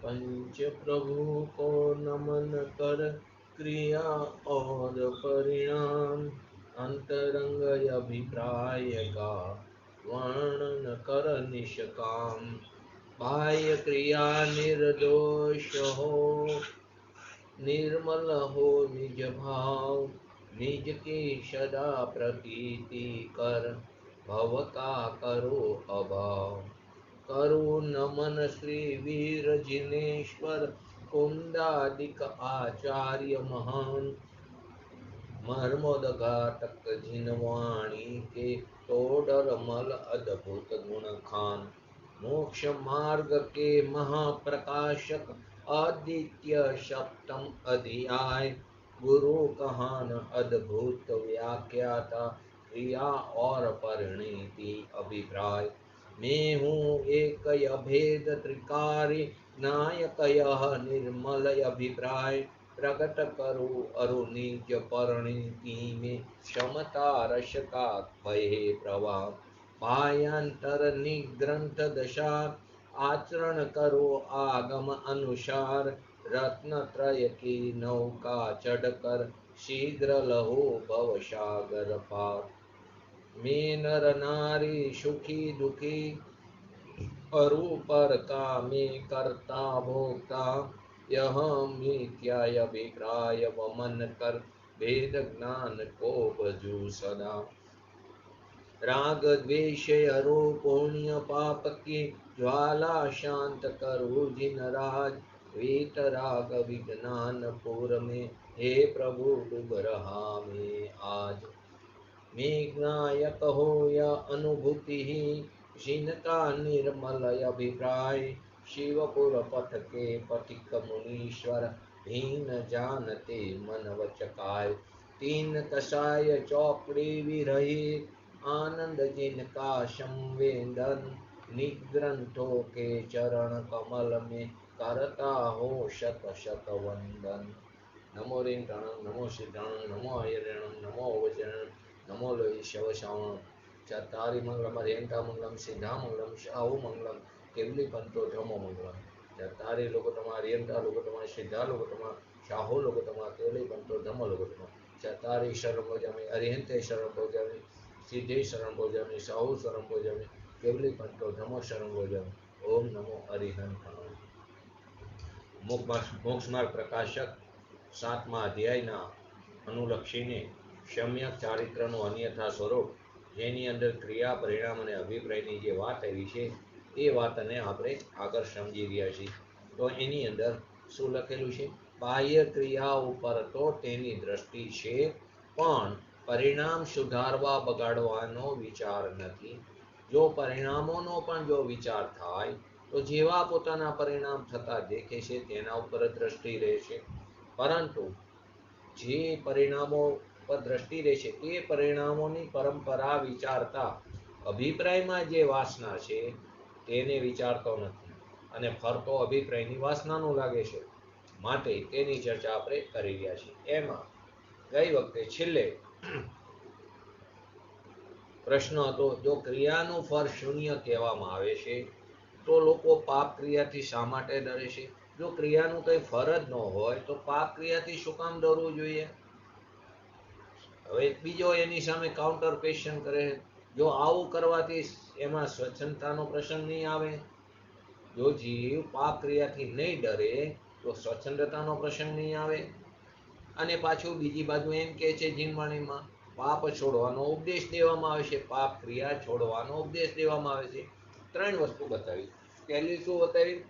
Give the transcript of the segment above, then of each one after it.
पंच प्रभु को नमन कर क्रिया और परिणाम अंतरंग अभिप्राय का वर्णन कर निष्काम। बाह्य क्रिया निर्दोष हो, निर्मल हो निज भाव, निज की सदा प्रतीति कर भव का करो अभाव। करो नमन श्री वीर जिनेश्वर कुंदादिक आचार्य महान, मर्मोदघातक जिनवाणी के तोडर मल अद्भुत गुण खान। मोक्ष मार्ग के महाप्रकाशक आदित्य सप्तम अध्याय, गुरु कहान अद्भुत व्याख्याता क्रिया और परिणति अभिप्राय। मैं हूँ एक अभेद त्रिकारी नायक यह निर्मल अभिप्राय। प्रकट करो अरु निज परिणति में क्षमता रस का भय प्रवाह। पायांतर निग्रंथ दशा आचरण करो आगम अनुसार। रत्न त्रय की नौका चढ़कर शीघ्र लहो भव सागर पार। मैं नर नारी सुखी दुखी अरु पर का मैं करता भोक्ता। यह मिथ्या अभिप्राय वमन कर वेद ज्ञान को भजू सदा। राग द्वेष अरु पुण्य पाप की ज्वाला शांत करो जिन राज। वीत राग विज्ञान पुर में हे प्रभु डूब रहा मैं आज। मैं नायक हो या अनुभूति ही जिनका निर्मल अभिप्राय। शिवपुर पथ के पथिक मुनीश्वर भीन जानते मन वचकाय। तीन कसाय चौकड़ी विरही आनंद जिनका संवेदन। निग्रंथों के चरण कमल में करता हो शत शत वंदन। नमो रिंगणं नमो सिद्धं नमो आयरणं नमो वचनं नमो लोई शव श्रवणं। चत्तारि मंगलम अर्यंता मंगलम सिद्धा मंगलम शाहु मंगलम केवली पंतो धर्मो मंगलम। चत्तारि लोकोत्तमा अर्यंता लोकोत्तमा सिद्धा लोकोत्तमा शाहु लोकोत्तमा केवली पंतो धर्मो लोकोत्तमा। चत्तारि शरणं भजामि अर्यन्ते शरणं भजामि सिद्धे शरणं भजामि शाहु शरणं भजामि केवली पंतो धर्मो शरणं भजामि। ओम नमो अरिहंत। मोक्ष मार्ग प्रकाशक 7મા અધ્યાયના અનુલક્ષીને સમ્યક ચારિત્રનું અન્યથા સ્વરૂપ, જેની અંદર ક્રિયા પરિણામ અને અભિપ્રાયની જે વાત આવી છે એ વાતને આપણે આગળ સમજી રહ્યા છીએ। તો એની અંદર શું લખેલું છે? બાહ્ય ક્રિયા ઉપર તો તેની દ્રષ્ટિ છે, પણ પરિણામ સુધારવા બગાડવાનો વિચાર નથી। જો પરિણામોનો પણ જો વિચાર થાય તો જેવા પોતાના પરિણામ થતા દેખે છે તેના ઉપર દ્રષ્ટિ રહેશે, પરંતુ જે પરિણામો પર દ્રષ્ટિ રહેશે તે પરિણામોની પરંપરા વિચારતા અભિપ્રાયમાં જે વાસના છે તેને વિચારતો નથી અને ફરતો અભિપ્રાયની વાસનાનું લાગે છે, માટે તેની ચર્ચા આપણે કરી રહ્યા છીએ। એમાં ગઈ વખતે છેલ્લે પ્રશ્ન હતો, જો ક્રિયાનું ફળ શૂન્ય કહેવામાં આવે છે તો લોકો પાપ ક્રિયાથી શા માટે ડરે છે? જો ક્રિયાનું કંઈ ફળ જ ન હોય તો પાપ ક્રિયાથી શું કામ ડરવું જોઈએ? હવે બીજો એની સામે કાઉન્ટર ક્વેશ્ચન કરે, જો આવું કરવાથી એમાં સ્વચ્છંદતાનો પ્રસંગ નહીં આવે? જો જીવ પાપ ક્રિયાથી નહીં ડરે તો સ્વચ્છંદતાનો પ્રસંગ નહીં આવે। અને પાછું બીજી બાજુ એમ કહે છે જીનવાણીમાં પાપ છોડવાનો ઉપદેશ દેવામાં આવે છે, પાપ ક્રિયા છોડવાનો ઉપદેશ દેવામાં આવે છે। ત્રણ વસ્તુ બતાવી। પહેલી શું બતાવી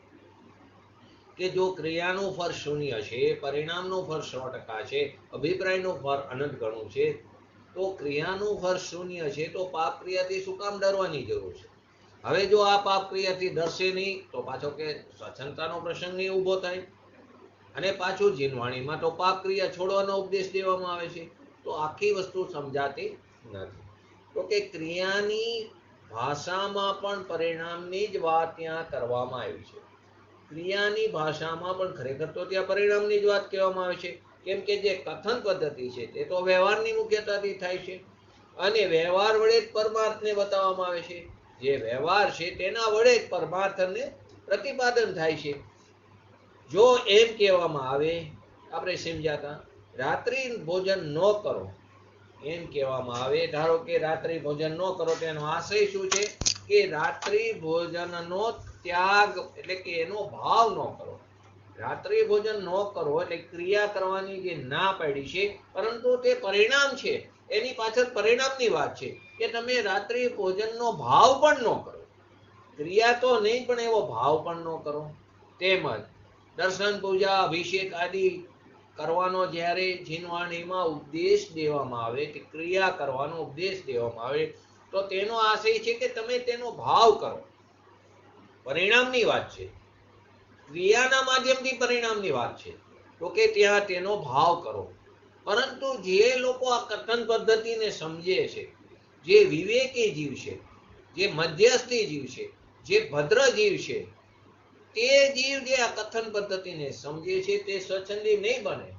કે જો ક્રિયાનું ફળ શૂન્ય છે, પરિણામનું ફળ 100% છે, અભિપ્રાયનું ફળ અનંત ગણું છે, તો ક્રિયાનું ફળ શૂન્ય છે તો પાપ ક્રિયાથી શું કામ ડરવાની જરૂર છે? હવે જો આ પાપ ક્રિયાથી ડરશે નહીં તો પાછો કે સ્વચ્છંદતાનો પ્રસંગ નહીં ઊભો થાય। અને પાછું જીનવાણીમાં તો પાપ ક્રિયા છોડવાનો ઉપદેશ દેવામાં આવે છે, તો આખી વસ્તુ સમજાતી નથી। તો કે ક્રિયાની ભાષામાં પણ પરિણામની જ વાત ત્યાં કરવામાં આવી છે। ક્રિયાની ભાષામાં પણ ખરેખર તો ત્યાં પરિણામની જ વાત કહેવામાં આવે છે, કેમ કે જે કથન પદ્ધતિ છે તે તો વ્યવહારની મુખ્યતાથી થાય છે અને વ્યવહાર વડે જ પરમાર્થને બતાવવામાં આવે છે। જે વ્યવહાર છે તેના વડે જ પરમાર્થને પ્રતિપાદન થાય છે। જો એમ કહેવામાં આવે, આપણે સમજાતા, રાત્રિ ભોજન ન કરો એમ કહેવામાં આવે, ધારો કે રાત્રિ ભોજન ન કરો તો એનો આશય શું છે કે રાત્રિ ભોજનનો ત્યાગ એટલે કે એનો ભાવ ન કરો. રાત્રિ ભોજન ન કરો એટલે ક્રિયા કરવાની જે ના પાડી છે, પરંતુ તે પરિણામ છે, એની પાછળ પરિણામની વાત છે કે તમે રાત્રિ ભોજનનો ભાવ પણ ન કરો. ક્રિયા તો નહીં પણ એવો ભાવ પણ ન કરો. તેમજ દર્શન પૂજા અભિષેક આદિ કરવાનો જ્યારે જીનવાણીમાં ઉપદેશ દેવામાં આવે કે ક્રિયા કરવાનો ઉપદેશ દેવામાં આવે તો તેનો આશય છે કે તમે તેનો ભાવ કરો. પરિણામની વાત છે, ક્રિયાના માધ્યમથી પરિણામની વાત છે, તો કે ત્યાં તેનો ભાવ કરો. પરંતુ જે લોકો આ કથન પદ્ધતિને સમજે છે, જે વિવેકી જીવ છે, જે મધ્યસ્થી જીવ છે, જે ભદ્ર જીવ છે, તે જીવ જે આ કથન પદ્ધતિને સમજે છે તે સ્વચ્છંદી નહીં બને.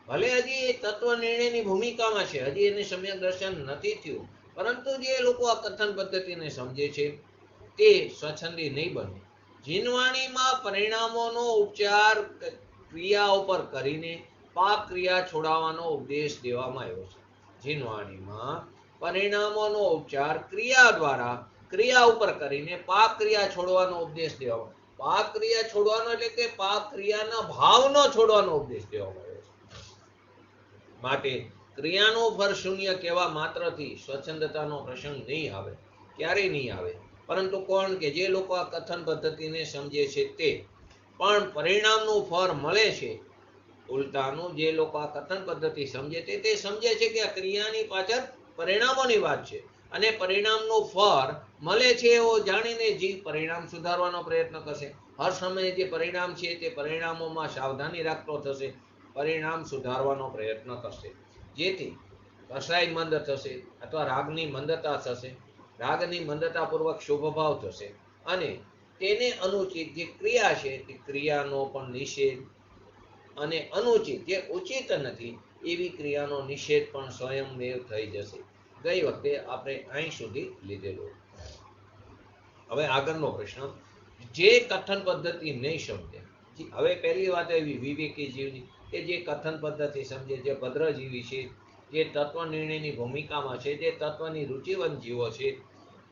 ભલે હજી એ તત્વ નિર્ણયની ભૂમિકામાં છે, હજી એને સમ્યક દર્શન નથી થયું, પરંતુ જે લોકો આ કથન પદ્ધતિને સમજે છે તે સ્વચ્છંદી નહીં બને. જીનવાણીમાં પરિણામોનો ઉપચાર ક્રિયા ઉપર કરીને પાપ ક્રિયા છોડાવવાનો ઉપદેશ દેવામાં આવ્યો છે. જીનવાણીમાં પરિણામોનો ઉપચાર ક્રિયા દ્વારા ક્રિયા ઉપર કરીને પાપ ક્રિયા છોડવાનો ઉપદેશ દેવામાં, પાપ ક્રિયા છોડવાનો એટલે કે પાપ ક્રિયાના ભાવનો છોડવાનો ઉપદેશ દેવામાં આવ્યો છે. માટે ક્રિયાનું ફળ શૂન્ય કહેવા માત્રથી સ્વચ્છંદતાનો પ્રસંગ નહીં આવે, ક્યારેય નહીં આવે. પરંતુ કોણ કે જે લોકો આ કથન પદ્ધતિને સમજે છે તે પણ પરિણામનું ફળ મળે છે. ઉલટાનું જે લોકો આ કથન પદ્ધતિ સમજે તે સમજે છે કે આ ક્રિયાની પાછળ પરિણામોની વાત છે અને પરિણામનું ફળ મળે છે એવો જાણીને જીવ પરિણામ સુધારવાનો પ્રયત્ન કરશે. હર સમયે જે પરિણામ છે તે પરિણામોમાં સાવધાની રાખતો થશે, પરિણામ સુધારવાનો પ્રયત્ન કરશે, જેથી કસાય મંદ થશે અથવા રાગની મંદતા થશે, રાગની મંદતા પૂર્વક શુભ ભાવ થશે અને તેને અનુચિત જે ક્રિયા છે તે ક્રિયાનો પણ નિષેધ અને અનુચિત જે ઉચિત નથી એવી ક્રિયાનો નિષેધ પણ સ્વયંમેવ થઈ જશે. ગઈ વખતે આપણે અહીં સુધી લીધેલો. હવે આગળનો પ્રશ્ન, જે કથન પદ્ધતિ નહીં સમજે, હવે પહેલી વાત એવી વિવેકી જીવની કે જે કથન પદ્ધતિ સમજે, જે ભદ્ર જીવી છે, જે તત્વ નિર્ણયની ભૂમિકામાં છે, જે તત્વની રુચિવંત જીવો છે,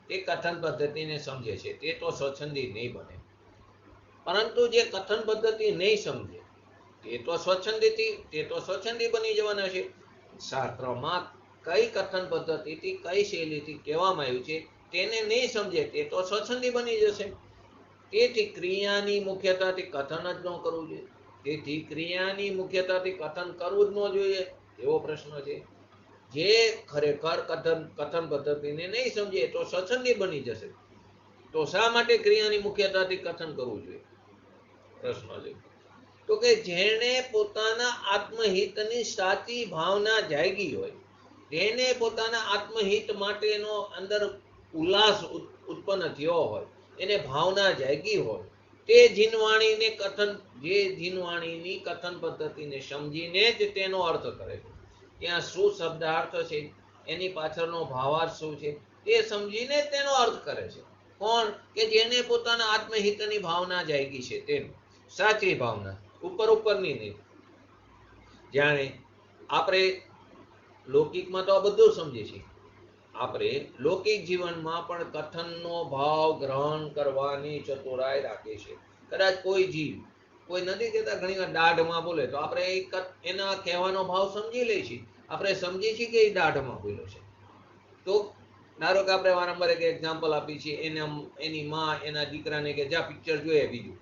તે કથન પદ્ધતિને સમજે છે તે તો સ્વચ્છંદી નહીં બને. પરંતુ જે કથન પદ્ધતિ નહીં સમજે તે તો સ્વચ્છંદી બની જવાના છે. શાસ્ત્રમાં કઈ કથન પદ્ધતિથી કઈ શૈલીથી કહેવામાં આવ્યું છે તેને નહીં સમજે તે તો સ્વચ્છંદી બની જશે. તેથી ક્રિયાની મુખ્યતાથી કથન જ ન કરવું જોઈએ. તેથી ક્રિયાની મુખ્યતાથી કથન કરવું જ ન જોઈએ એવો પ્રશ્ન છે. જે ખરેખર કથન પદ્ધતિને નહીં સમજે તો સ્વચ્છંદી બની જશે, તો શા માટે ક્રિયાની મુખ્યતાથી કથન કરવું જોઈએ? પ્રશ્ન છે. તો કે જેણે પોતાના આત્મહિતની સાચી ભાવના જાગી હોય, જેને પોતાના આત્મહિત માટેનો અંદર ઉલ્લાસ ઉત્પન્ન થયો હોય, એને ભાવના જાગી હોય, તે જીનવાણીની કથન પદ્ધતિને સમજીને જ તેનો અર્થ કરે છે. ત્યાં શું શબ્દાર્થ છે, એની પાછળનો ભાવાર્થ શું છે તે સમજીને તેનો અર્થ કરે છે. કોણ કે જેને પોતાના આત્મહિતની ભાવના જાગી છે, તેની સાચી ભાવના, ઉપરની નહીં. જાણે આપણે લૌકિકમાં તો આ બધું સમજીએ છીએ, આપણે લૌકિક જીવનમાં પણ કથનનો ભાવ ગ્રહણ કરવાની ચતુરાઈ રાખીએ છીએ. કદાચ કોઈ જીવ, કોઈ નથી કહેતા ઘણી વાર દાઢમાં બોલે તો આપણે એના કહેવાનો ભાવ સમજી લઈએ છીએ, આપણે સમજીએ છીએ કે એ દાઢમાં બોલ્યો છે. તો ધારો કે આપણે વારંવાર એક એક્ઝામ્પલ આપીએ છીએ, એની માં એના દીકરાને કે જા પિક્ચર જોઈએ, બીજું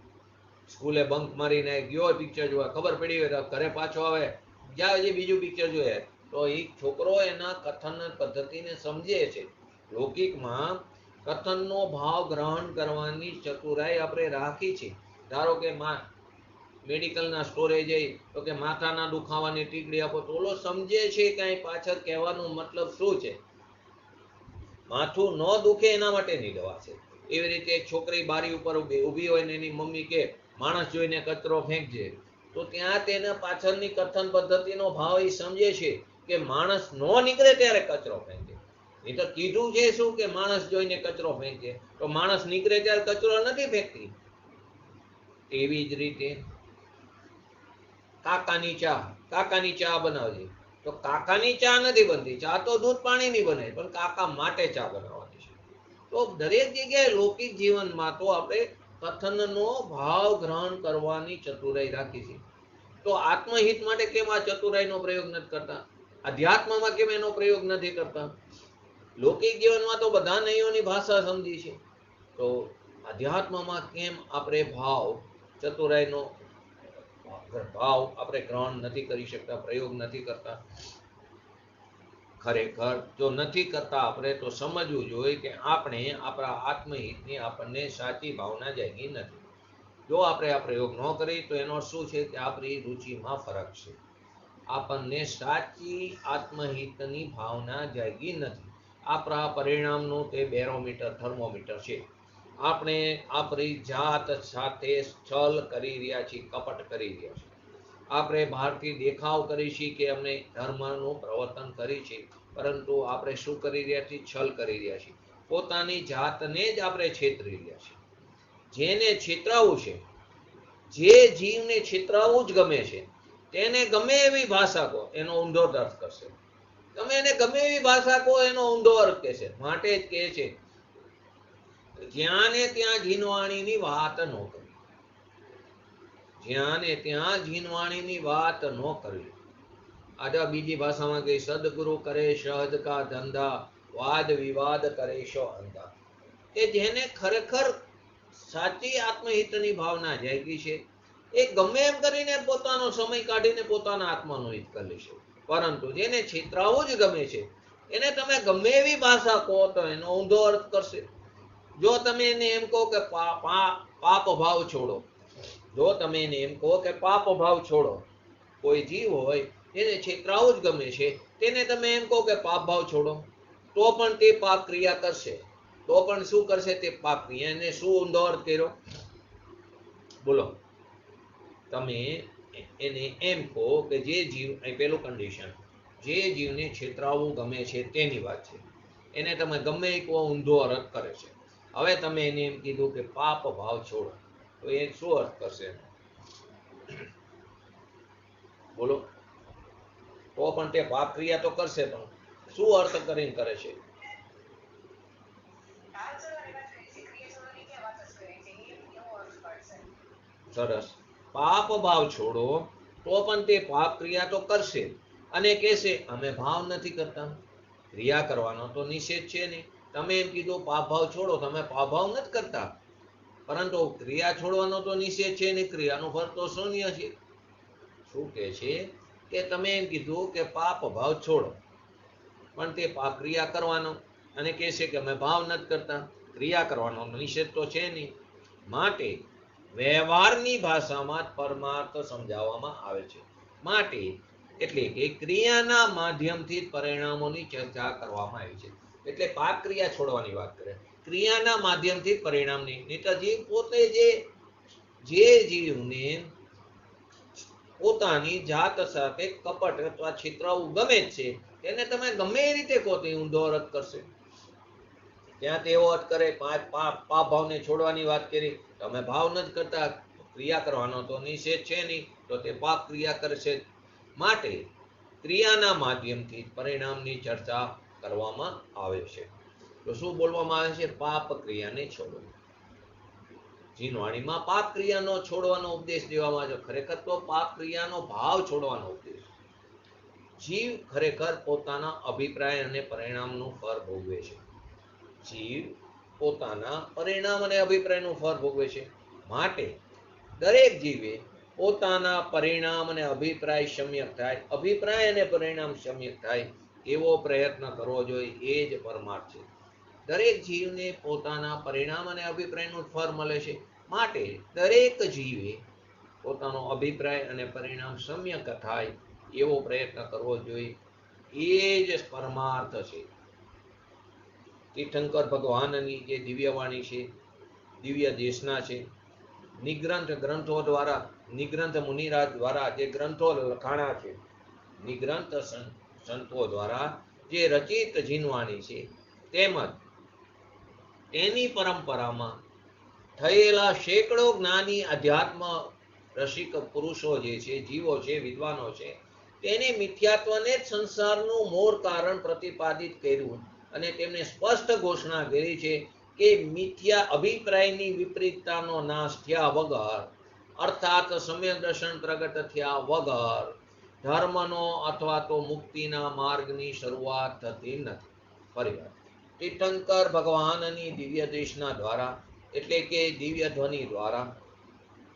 સ્કૂલે બંક મારીને ગયો પિક્ચર જોવા, ખબર પડી હોય તો ઘરે પાછો આવે, જા જે બીજું પિક્ચર જોઈએ, તો એ છોકરો એના કથન પદ્ધતિને સમજે છે. લૌકિકમાં કથનનો ભાવ ગ્રહણ કરવાની ચતુરાઈ આપણે રાખી છે. ધારો કે મેડિકલના સ્ટોરે જઈ તો કે માથાના દુખાવાની ટીકડી આપો, તો ઓલો સમજે છે કે અહીં પાછળ કહેવાનો મતલબ શું છે, માથું ન દુખે એના માટેની દવા છે. એવી રીતે એક છોકરી બારી ઉપર ઊભી હોય ને એની મમ્મી કે માણસ જોઈને કચરો ફેંકજે, તો ત્યાં તેના પાછળની કથન પદ્ધતિનો ભાવ એ સમજે છે કે માણસ ન નીકળે ત્યારે કચરો ફેંકે. એ તો કીધું છે શું કે માણસ જોઈને કચરો ફેંકે, તો માણસ નીકળે ત્યારે કચરો નથી ફેંકતી. એવી જ રીતે કાકાની ચા બનાવજે, તો કાકાની ચા નથી બનતી, ચા તો દૂધ પાણીની બને, પણ કાકા માટે ચા બનાવવાની છે. તો દરેક જગ્યાએ લૌકિક જીવનમાં તો આપણે કથનનો ભાવ ગ્રહણ કરવાની ચતુરાઈ રાખી છે. તો આત્મહિત માટે કેમ આ ચતુરાઈનો પ્રયોગ નથી કરતા? અધ્યાત્મમાં કેમ એનો પ્રયોગ નથી કરતા? લૌકિક જીવનમાં તો બધા નહીઓની ભાષા સમજી છે, તો અધ્યાત્મમાં કેમ આપણે ચતુરાઈનો ભાવ આપણે ગ્રહણ નથી કરી શકતા, પ્રયોગ નથી કરતા? ખરેખર જો નથી કરતા આપણે તો સમજવું જોઈએ કે આપણે આપણા આત્મહિતની આપણને સાચી ભાવના જાગી નથી. જો આપણે આ પ્રયોગ ન કરીએ તો એનો શું છે કે આપણી રુચિમાં ફરક છે. આપણને સાચી આત્મહિતની ભાવના જાગી નથી. આપણા પરિણામનું તે બેરોમીટર, થર્મોમીટર છે. આપણે આપણી જાત સાથે છલ કરી રહ્યા છીએ, કપટ કરી રહ્યા છીએ. આપણે બહારથી દેખાવ કરી છીએ કે અમને ધર્મનું પ્રવર્તન કરી છે, પરંતુ આપણે શું કરી રહ્યા છીએ? છલ કરી રહ્યા છીએ. પોતાની જાતને જ આપણે છેતરી રહ્યા છીએ. જેને છેતરાવું છે, જે જીવને છેતરાવું જ ગમે છે, તેને ગમે એવી ભાષા કહો એનો ઊંધો અર્થ કરશે. તમે એને ગમે એવી ભાષા કહો એનો ઊંધો અર્થ કહેશે. માટે જ કહે છે જ્યાં ને ત્યાં જીનવાણીની વાત ન કરવી. જ્યાં ને ત્યાં જીનવાણીની વાત ન કરવી. આજે બીજી ભાષામાં કહે સદગુરુ કરે સહજ કા ધંધા, વાદ વિવાદ કરે શો અંધા. કે જેને ખરેખર સાચી આત્મહિતની ભાવના જાગી છે, એ ગમે એમ કરીને પોતાનો સમય કાઢીને પોતાના આત્માનું હિત કરી લેશે. પરંતુ જેને છેતરાવું જ ગમે છે, એને તમે ગમે એવી ભાષા કહો તો એનો ઊંધો અર્થ કરશે. જો તમે એને એમ કહો કે પાપ ભાવ છોડો, જો તમે એને એમ કહો કે પાપ ભાવ છોડો, કોઈ જીવ હોય એને છેતરાવું જ ગમે છે, તેને તમે એમ કહો કે પાપ ભાવ છોડો, તો પણ તે પાપ ક્રિયા કરશે. તો પણ શું કરશે? તે પાપ ક્રિયા. એને શું ઊંધો અર્થ કર્યો? બોલો. તમે એને એમ કહો કે જે જીવ, પેલું કન્ડિશન, જે જીવને છેતરાવવું ગમે છે તેની વાત છે, એને તમે ગમે એ કહો ઊંધો અર્થ કરે છે. હવે તમે એને એમ કીધું કે પાપ ભાવ છોડો, તો એ શું અર્થ કરશે? બોલો. તો પણ તે પાપ ક્રિયા તો કરશે, પણ શું અર્થ કરીને કરે છે? સરસ. પાપ ભાવ છોડો, તો પણ તે પાપ ક્રિયા તો કરશે અને કહેશે અમે ભાવ નથી કરતા. ક્રિયા કરવાનો તો નિષેધ છે નહીં. તમે એમ કીધું પાપ ભાવ છોડો, તમે પાપ ભાવ નથી કરતા, પરંતુ ક્રિયા છોડવાનો તો નિષેધ છે નહીં. ક્રિયાનું ફળ તો શૂન્ય છે. શું કહે છે કે તમે એમ કીધું કે પાપ ભાવ છોડો, પણ તે પાપ ક્રિયા કરવાનો, અને કહેશે કે અમે ભાવ નથી કરતા. ક્રિયા કરવાનો નિષેધ તો છે નહીં. માટે વ્યવહારની ભાષામાં પરમાર્થ સમજાવવામાં આવે છે. માટે એટલે કે ક્રિયાના માધ્યમથી પરિણામોની ચર્ચા કરવામાં આવી છે. એટલે પાપ ક્રિયા છોડવાની વાત કરે, ક્રિયાના માધ્યમથી પરિણામની. નેતાજી પોતે જે જીવને પોતાની જાત સાથે કપટ અથવા છેતરાવું ગમે છે, એને તમે ગમે એ રીતે કહો તે ઊંધો અર્થ કરશે. ત્યાં તેવો અર્થ કરે, પાપ ભાવને છોડવાની વાત કરી, તમે ભાવ નથી કરતા, ક્રિયા કરવાનો તો નિષેધ છે નહીં, તો તે પાપ ક્રિયા કરશે. માટે ક્રિયાના માધ્યમથી પરિણામની ચર્ચા કરવામાં આવે છે. તો શું બોલવામાં આવે છે? પાપ ક્રિયાને છોડો. જીનવાણીમાં પાપ ક્રિયાનો છોડવાનો ઉપદેશ દેવામાં આવે છે. ખરેખર તો પાપ ક્રિયાનો ભાવ છોડવાનો ઉપદેશ. જીવ ખરેખર પોતાના અભિપ્રાય અને પરિણામનું ફળ ભોગવે છે. જીવ પોતાના પરિણામ અને અભિપ્રાયનું ફળ ભોગવે છે. માટે દરેક જીવે પોતાના પરિણામ અને અભિપ્રાય સમ્યક થાય, અભિપ્રાય અને પરિણામ સમ્યક થાય એવો પ્રયત્ન કરવો જોઈએ. એ જ પરમાર્થ છે. દરેક જીવને પોતાના પરિણામ અને અભિપ્રાયનું ફળ મળે છે. માટે દરેક જીવે પોતાનો અભિપ્રાય અને પરિણામ સમ્યક થાય એવો પ્રયત્ન કરવો જોઈએ. એ જ પરમાર્થ છે. તીર્થંકર ભગવાનની જે દિવ્ય વાણી છે, દિવ્ય દેશના છે, નિગ્રંથ ગ્રંથો દ્વારા, નિગ્રંથ મુનિરાજ દ્વારા જે ગ્રંથો લખાણા છે, નિગ્રંથ સંતો દ્વારા જે રચિત જીનવાણી છે, તેમજ તેની પરંપરામાં થયેલા સેંકડો જ્ઞાની અધ્યાત્મ રસિક પુરુષો જે છે, જીવો છે, વિદ્વાનો છે, તેને મિથ્યાત્વને જ સંસારનું મૂળ કારણ પ્રતિપાદિત કર્યું અને તેમને સ્પષ્ટ ઘોષણા કરી છે કે મિથ્યા અભિપ્રાયની વિપરીતતાનો નાશ થયા વગર, અર્થાત સમ્યક દર્શન પ્રગટ થયા વગર ધર્મનો અથવા તો મુક્તિના માર્ગની શરૂઆત થતી નથી. ફરીવાર તીર્થંકર ભગવાનની દિવ્ય દેશના દ્વારા એટલે કે દિવ્ય ધ્વનિ દ્વારા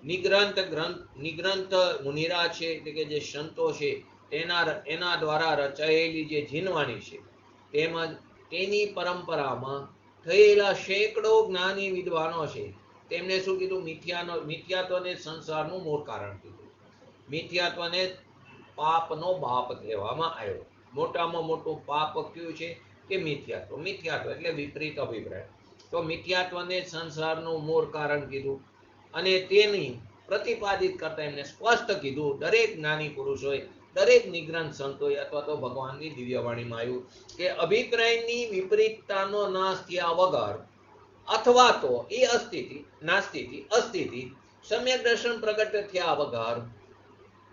નિગ્રંથ મુનિરા છે એટલે કે જે સંતો છે એના દ્વારા રચાયેલી જે જીનવાણી છે, તેમજ તેની પરંપરામાં થયેલા સેંકડો જ્ઞાની વિદ્વાનો છે, તેમને શું કીધું? મિથ્યાત્વને સંસારનું મૂળ કારણ કીધું. મિથ્યાત્વને પાપનો બાપ કહેવામાં આવ્યો. મોટામાં મોટું પાપ કયું છે કે મિથ્યાત્વ. મિથ્યાત્વ એટલે વિપરીત અભિપ્રાય. તો મિથ્યાત્વને સંસારનું મૂળ કારણ કીધું અને તેની પ્રતિપાદિત કરતા એમને સ્પષ્ટ કીધું. દરેક જ્ઞાની પુરુષોએ, દરેક નિગ્રંથ સંતોએ અથવા તો ભગવાનની દિવ્યવાણીમાં આવ્યું કે અભિપ્રાયની વિપરીતતાનો નાશ થયા વગર અથવા તો એ અસ્થિતિ સમ્યક દર્શન પ્રગટ થયા વગર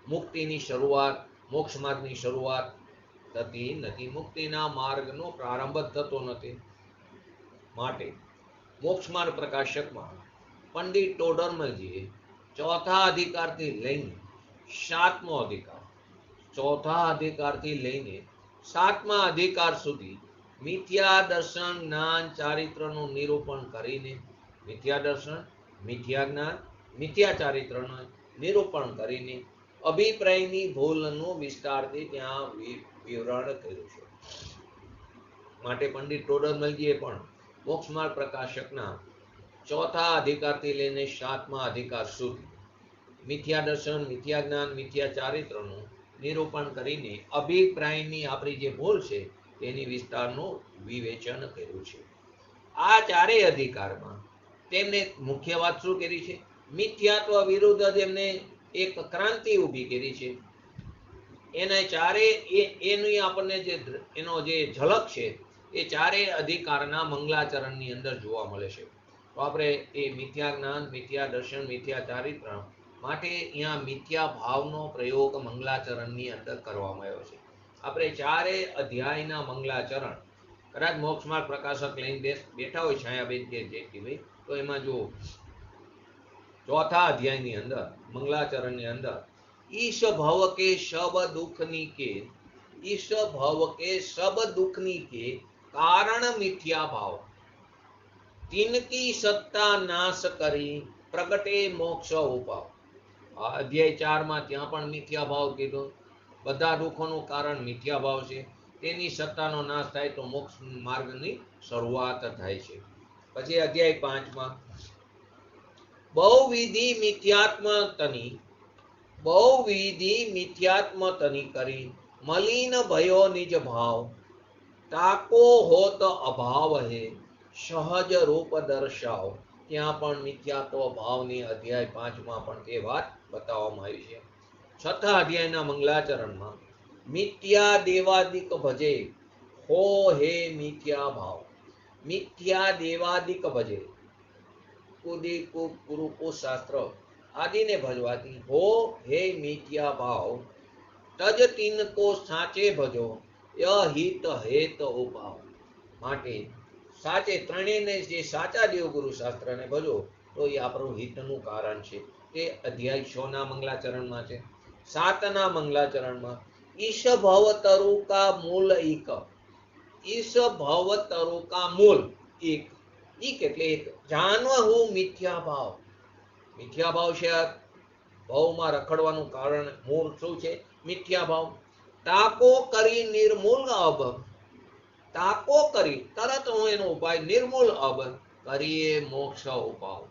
મુક્તિની શરૂઆત, મોક્ષ માર્ગની શરૂઆત થતી નથી. મુક્તિના માર્ગનો પ્રારંભ થતો નથી. માટે મોક્ષ માર્ગ પ્રકાશકમાં પંડિત ટોડરમલજીએ ચોથા અધિકારથી લઈને સાતમા અધિકાર સુધી મિથ્યા દર્શન, જ્ઞાન, ચારિત્રનું નિરૂપણ કરીને મિથ્યા દર્શન, મિથ્યા જ્ઞાન, મિથ્યા ચારિત્રનું નિરૂપણ કરીને અભિપ્રાયની ભૂલનું વિસ્તારથી ત્યાં વિવરણ કર્યું છે. માટે પંડિત ટોડરમલજીએ પણ મોક્ષ માર્ગ પ્રકાશકના ચોથા અધિકારથી લઈને સાતમા અધિકાર સુધી મિથ્યા દર્શન, મિથ્યા જ્ઞાન, મિથ્યા ચારિત્રનું નિરૂપણ કરીને અભિપ્રાયની આપણી જે ભૂલ છે તેની વિસ્તારનું વિવેચન કર્યું છે. આ ચારેય અધિકારમાં તેમને મુખ્ય વાત શું કરી છે? મિથ્યાત્વ વિરુદ્ધ તેમને એક ક્રાંતિ ઊભી કરી છે. એના ચારે એની આપણને એનો જે ઝલક છે એ ચારેય અધિકારના મંગલાચરણની અંદર જોવા મળે છે. તો આપણે એ મિથ્યા જ્ઞાન, મિથ્યા દર્શન, મિથ્યા ચારિત્ર માટે અહીંયા મિથ્યા ભાવનો પ્રયોગ મંગલાચરણની અંદર કરવામાં આવ્યો છે. આપણે ચારેય અધ્યાયના મંગલાચરણ કદાચ મોક્ષ માર્ગ પ્રકાશક લઈને બેઠા હોય છાયાબેન કે જેઠીભાઈ, તો એમાં જો ચોથા અધ્યાયની અંદર મંગલાચરણની અંદર ઈશ ભવ કે સબ દુઃખની કે કારણ મિથ્યા ભાવ, તિનકી સત્તા નાશ કરી પ્રગટે મોક્ષ ઉપાવ. આ અધ્યાય 4 માં ત્યાં પણ મિથ્યા ભાવ કીધો. બધા દુઃખોનું કારણ મિથ્યા ભાવ છે. તેની સત્તાનો નાશ થાય તો મોક્ષ માર્ગની શરૂઆત થાય છે. પછી અધ્યાય 5 માં બહુવિધિ મિથ્યાત્મતની કરી મલિન ભયો નિજ ભાવ, તાકો હોત અભાવ હે સહજ રૂપ દર્શાવ. ત્યાં પણ મિથ્યાત્વ ભાવની અધ્યાય 5 માં પણ તે વાત બતાવવામાં આવી છે. છઠ્ઠા અધ્યાયના મંગલાચરણમાં મિથ્યા દેવાદિક ભજે હો હે મિથ્યા ભાવ, મિથ્યા દેવાદિક ભજે કુદી કુરુકુ શાસ્ત્ર આદિને ભજવાથી હો હે મિથ્યા ભાવ, તજ તિનકો સાચે ભજો અહિત હેત ઉપાવ. માટે સાચે ત્રણેયને જે સાચા દેવગુરુ શાસ્ત્રને ભજો તો એ આપણું હિતનું કારણ છે. તે અધ્યાય 6 ના મંગલાચરણમાં છે. 7 ના મંગલાચરણમાં ઈશ ભવ તરુકા મૂલ એક, ઈશ ભવ તરુકા મૂલ એક, ઈક એટલે એક, જાનવહુ મિથ્યા ભાવ. મિથ્યા ભાવ છે ભાવમાં રખડવાનું કારણ મૂળ શું છે? મિથ્યા ભાવ. તાકો કરી નિર્મૂલ અબ, તાકો કરી તરત હું એનો ઉપાય, નિર્મૂલ અબ કરીએ મોક્ષ ઉપાવ.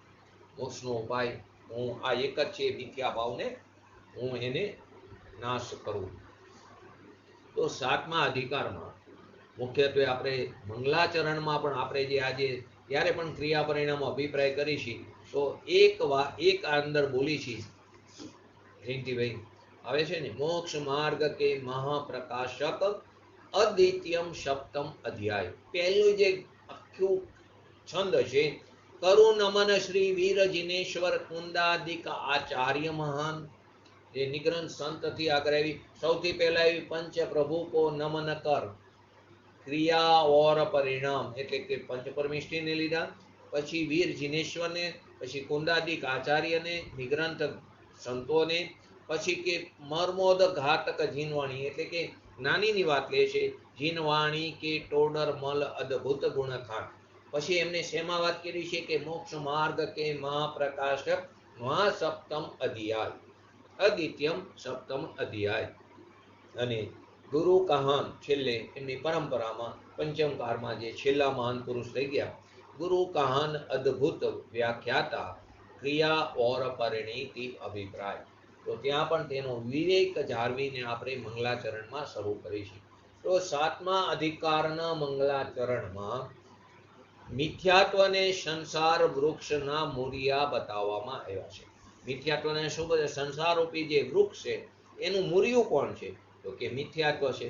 મોક્ષનો ઉપાય હું આ એક જ છે, મિથ્યા ભાવને હું એને નાશ કરું. તો 7મા અધિકારમાં મુખ્યત્વે આપણે મંગલાચરણમાં પણ આપણે જે આજે જ્યારે પણ ક્રિયા પરિણામ અભિપ્રાય કરીશી તો એક અંદર બોલી છી જયંતિભાઈ આવે છે ને, મોક્ષ માર્ગ કે મહાપ્રકાશક અદ્વિતીયમ સપ્તમ અધ્યાય. પહેલું જે આખું છંદ છે કરું નમન શ્રી વીર જિનેશ્વર કુંદાદિક આચાર્ય મહાન. જે નિગ્રંથ સંતથી આગળ આવી સૌથી પહેલા એવી પંચ પ્રભુ કો નમન કર, ક્રિયા ઓર પરિણામ એટલે કે પંચ પરમિષ્ટિને લીધા, પછી વીર જિનેશ્વરને, પછી કુંદાદિક આચાર્યને, નિગ્રંથ સંતોને, પછી કે મર્મોદ ઘાતક જીનવાણી એટલે કે નાનીની વાત લે છે, જીનવાણી કે ટોડર મલ અદ્ભુત ગુણખાન. પછી એમને શેમાં વાત કરી છે કે મોક્ષ માર્ગ કે મહાપ્રકાશક મહા સપ્તમ અધ્યાય, અદ્વિતીયમ સપ્તમ અધ્યાય. અને ગુરુ કહાન છેલ્લે એમની પરંપરામાં પંચમકારમાં જે છેલ્લા મહાન પુરુષ થઈ ગયા, ગુરુ કહાન અદ્ભુત વ્યાખ્યાતા ક્રિયા ઓર પરિણીતિ અભિપ્રાય. તો ત્યાં પણ તેનો વિવેક જાળવીને આપણે મંગલાચરણમાં શરૂ કરીશું. તો સાતમા અધિકારના મંગલાચરણમાં મિથ્યાત્વને સંસાર વૃક્ષના મૂળિયા બતાવવામાં આવ્યા છે. મિથ્યાત્વને શું બોલે? સંસારરૂપી જે વૃક્ષ છે એનું મૂળિયું કોણ છે? તો કે મિથ્યાત્વ છે.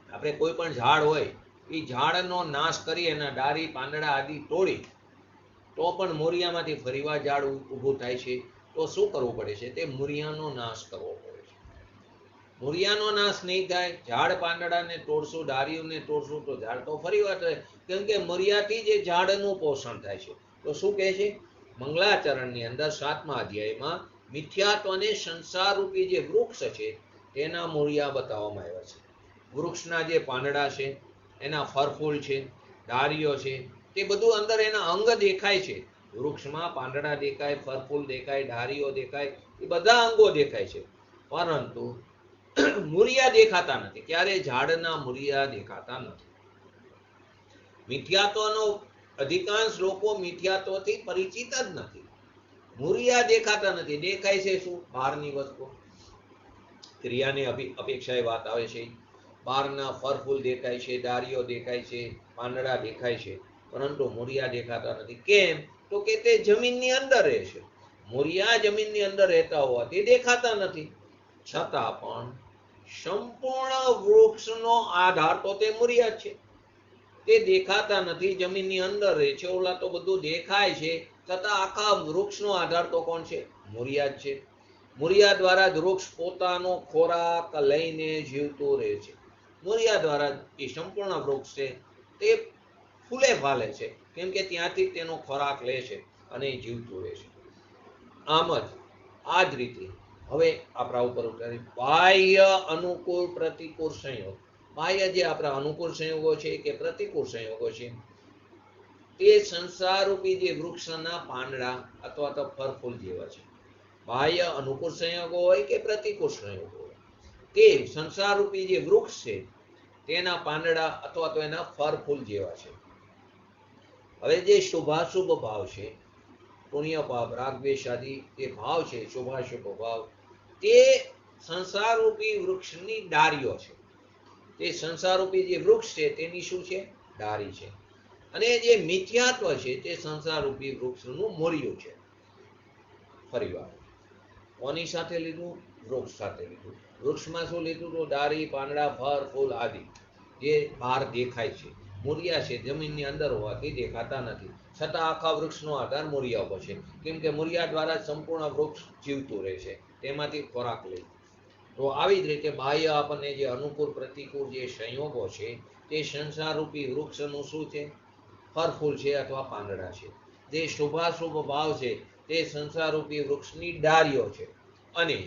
આપણે કોઈ પણ ઝાડ હોય એ ઝાડનો નાશ કરી એના ડાળી પાંદડા આદિ તોડી તો પણ મૂળિયામાંથી ફરીવાર ઝાડ ઊભું થાય છે. તો શું કરવું પડે છે? તે મૂળિયાનો નાશ કરવો પડે છે. મૂળિયાનો નાશ નહીં થાય, ઝાડ પાંદડાને તોડશું, ડાળીઓને તોડશું તો ઝાડ તો ફરીવાર થાય, કેમ કે મૂળિયાથી જે ઝાડનું પોષણ થાય છે. તો શું કહે છે મંગલાચરણની અંદર સાતમા અધ્યાયમાં? મિથ્યાત્વને સંસારરૂપી જે વૃક્ષ છે તેના મૂળિયા બતાવવામાં આવ્યા છે. વૃક્ષના જે પાંદડા છે, એના ફળફૂલ છે, ડાળીઓ છે, તે બધું અંદર એના અંગ દેખાય છે. વૃક્ષમાં પાંદડા દેખાય, ફળફૂલ દેખાય, ડાળીઓ દેખાય, એ બધા અંગો દેખાય છે, પરંતુ મૂળિયા દેખાતા નથી. ક્યારે ઝાડના મૂળિયા દેખાતા નથી. મિથ્યાત્વનો અધિકાંશ લોકો મિથ્યાત્વથી પરિચિત જ નથી. મૂળિયા દેખાતા નથી. દેખાય છે શું? બહારની વસ્તુ. ક્રિયાની અપેક્ષાએ વાત આવે છે. બહારના ફળફૂલ દેખાય છે, ડાળીઓ દેખાય છે, પાંદડા દેખાય છે, પરંતુ મૂળિયા દેખાતા નથી. કેમ? તો કે તે જમીનની અંદર રહે છે. મૂળિયા જમીનની અંદર રહેતા હોવાથી દેખાતા નથી. છતાં પણ સંપૂર્ણ વૃક્ષનો આધાર તો તે મૂળિયા છે. તે દેખાતા નથી, જમીનની અંદર રહે છે. ઓલા તો બધું દેખાય છે, છતાં આખા વૃક્ષનો આધાર તો કોણ છે? મૂળિયા જ છે. મૂળિયા દ્વારા જ વૃક્ષ પોતાનો ખોરાક લઈને જીવતું રહે છે. મૂળિયા દ્વારા એ સંપૂર્ણ વૃક્ષ છે તે ફૂલે ફાલે છે, કેમ કે ત્યાંથી તેનો ખોરાક લે છે અને જીવતું રહે છે. આમ જ આ જ રીતે હવે આપણા ઉપર બાહ્ય અનુકૂળ પ્રતિકૂળ સંયોગ. બાહ્ય જે આપણા અનુકૂળ સંયોગો છે કે પ્રતિકૂળ સંયોગો છે, તે સંસારરૂપી જે વૃક્ષના પાંદડા અથવા તો ફળફૂલ જેવા છે. બાહ્ય અનુકૂળ સંયોગો હોય કે પ્રતિકૂળ સંયોગો હોય, તે સંસારરૂપી જે વૃક્ષ છે તેના પાંદડા અથવા તો એના ફળફૂલ જેવા છે. હવે જે શુભાશુભ ભાવ છે, પુણ્ય ભાવ, રાગદ્વેષ આદિ જે ભાવ છે, શુભાશુભ ભાવ, તે સંસારરૂપી વૃક્ષની ડાળીઓ છે. તે સંસારરૂપી જે વૃક્ષ છે તેની શું છે? ડાળી છે. અને જે મિથ્યાત્વ છે તે સંસારરૂપી વૃક્ષનું મૂળિયું છે. ફરીવાર કોની સાથે લીધું? વૃક્ષ સાથે લીધું. વૃક્ષમાં શું લીધું? તો ડાળી, પાંદડા, ફળ, ફૂલ આદિ જે બહાર દેખાય છે. મૂળિયા છે જમીનની અંદર હોવાથી દેખાતા નથી, છતાં આખા વૃક્ષનો આધાર મૂળિયા પર છે, કેમ કે મૂળિયા દ્વારા સંપૂર્ણ વૃક્ષ જીવતું રહે છે, તેમાંથી ખોરાક લે. તો આવી જ રીતે બાહ્ય આપણને જે અનુકૂળ પ્રતિકૂળ જે સંયોગો છે તે સંસારરૂપી વૃક્ષનું શું છે? ફળફૂલ છે અથવા પાંદડા છે. જે શુભાશુભ ભાવ છે તે સંસારરૂપી વૃક્ષની ડાળીઓ છે. અને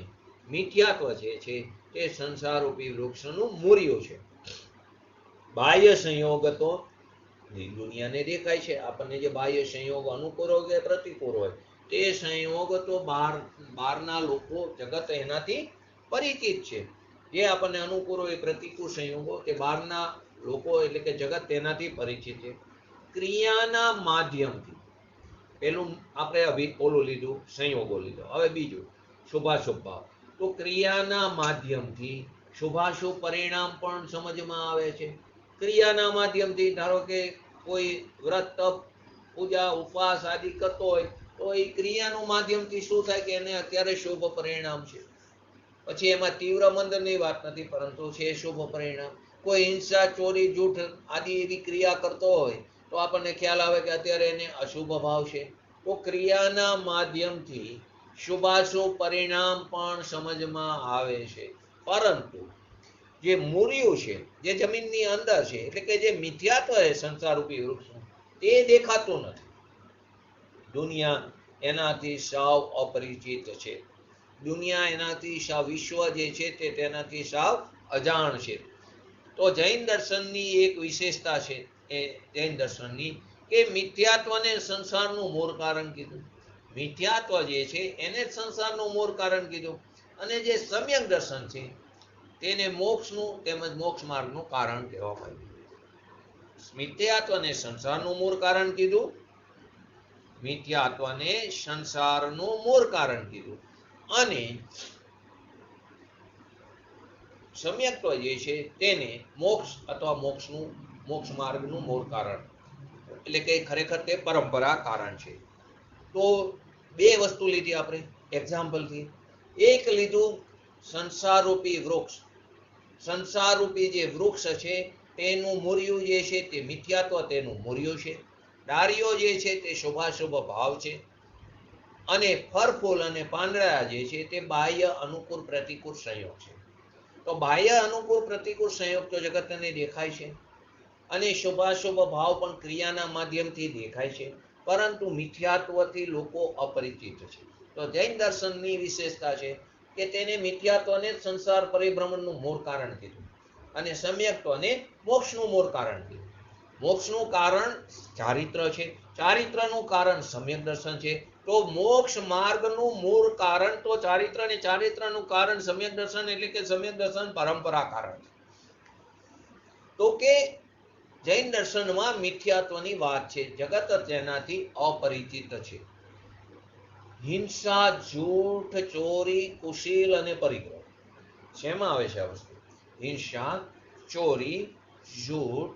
મિથ્યાત્વ જે છે તે સંસારરૂપી વૃક્ષનું મૂળિયું છે. બાહ્ય સંયોગ તો દુનિયાને દેખાય છે. આપણને જે બાહ્ય સંયોગ અનુકૂળ હોય કે પ્રતિકૂળ હોય, તે સંયોગ તો બહારના લોકો જગત એનાથી પરિચિત છે. જે આપણને અનુકૂળ હોય પ્રતિકૂળ સંયોગો તે બહારના લોકો એટલે કે જગત તેનાથી પરિચિત છે. ક્રિયાના માધ્યમથી પેલું આપણે ઓલું લીધું, સંયોગો લીધો. હવે બીજું શુભાશુભ ભાવ. તો ક્રિયાના માધ્યમથી શુભાશુભ પરિણામ પણ સમજમાં આવે છે. ક્રિયાના માધ્યમથી ધારો કે કોઈ વ્રત, તપ, પૂજા, ઉપવાસ આદિ કરતો હોય તો એ ક્રિયાનું માધ્યમથી શું થાય કે એને અત્યારે શુભ પરિણામ છે. પછી એમાં તીવ્ર મંદની વાત નથી, પરંતુ છે શુભ પરિણામ. કોઈ હિંસા, ચોરી, જૂઠ આદિ એવી ક્રિયા કરતો હોય તો તો આપણને ખ્યાલ આવે કે અત્યારે એને અશુભ ભાવ છે. તો ક્રિયાના માધ્યમથી શુભાશુભ પરિણામ પણ સમજમાં આવે છે. પરંતુ જે મૂળિયું છે, જે જમીનની અંદર છે, એટલે કે જે મિથ્યાત્વ છે સંસારરૂપી વૃક્ષનું, તે દેખાતું નથી. દુનિયા એનાથી સાવ અપરિચિત છે. દુનિયા એનાથી સાવ, વિશ્વ જે છે તે તેનાથી સાવ અજાણ છે. તો જૈન દર્શનની એક વિશેષતા છે એ જૈન દર્શનની કે મિથ્યાત્વને સંસારનું મૂળ કારણ કીધું. મિથ્યાત્વ જે છે એને જ સંસારનું મૂળ કારણ કીધું. અને જે સમ્યક દર્શન છે તેને મોક્ષનું તેમજ મોક્ષ માર્ગનું કારણ કહેવામાં આવ્યું. મિથ્યાત્વને સંસારનું મૂળ કારણ કીધું, મિથ્યાત્વને સંસારનું મૂળ કારણ કીધું, અને સમ્યક્ત્વ જે છે તેને મોક્ષ અથવા મોક્ષ માર્ગનું મૂળ કારણ, એટલે કે ખરેખર તે પરંપરા કારણ છે. તો બે વસ્તુ લીધી આપણે એક્ઝામ્પલથી. એક લીધું સંસારરૂપી વૃક્ષ. સંસારરૂપી જે વૃક્ષ છે તેનું મૂળિયું જે છે તે મિથ્યાત્વ, તેનું મૂળિયું છે. ડાળીઓ જે છે તે શુભાશુભ ભાવ છે, અને ફળ ફૂલ અને પાંદડા જે છે તે બાહ્ય અનુકૂળ પ્રતિકૂળ સંયોગ છે. તો બાહ્ય અનુકૂળ પ્રતિકૂળ સંયોગ તો જગતને દેખાય છે, અને શુભાશુભ ભાવ પણ ક્રિયાના માધ્યમથી દેખાય છે, પરંતુ મિથ્યાત્વથી લોકો અપરિચિત છે. તો જૈન દર્શનની વિશેષતા છે કે તેને મિથ્યાત્વને સંસાર પરિભ્રમણનું મૂળ કારણ કીધું, અને સમ્યક્ત્વને મોક્ષનું મૂળ કારણ કીધું. મોક્ષનું કારણ ચારિત્ર છે, ચારિત્રનું કારણ સમ્યક દર્શન છે. તો મોક્ષ માર્ગનું મૂળ કારણ તો ચારિત્ર, ને ચારિત્રનું કારણ સમ્યક દર્શન, એટલે કે સમ્યક દર્શન પરંપરા કારણ. તો કે જૈન દર્શનમાં મિથ્યાત્વની વાત છે, જગત તેનાથી અપરિચિત છે. હિંસા, જૂઠ, ચોરી, કુશીલ અને પરિગ્રહ, શેમાં આવે છે આ વસ્તુ? હિંસા, ચોરી, જૂઠ,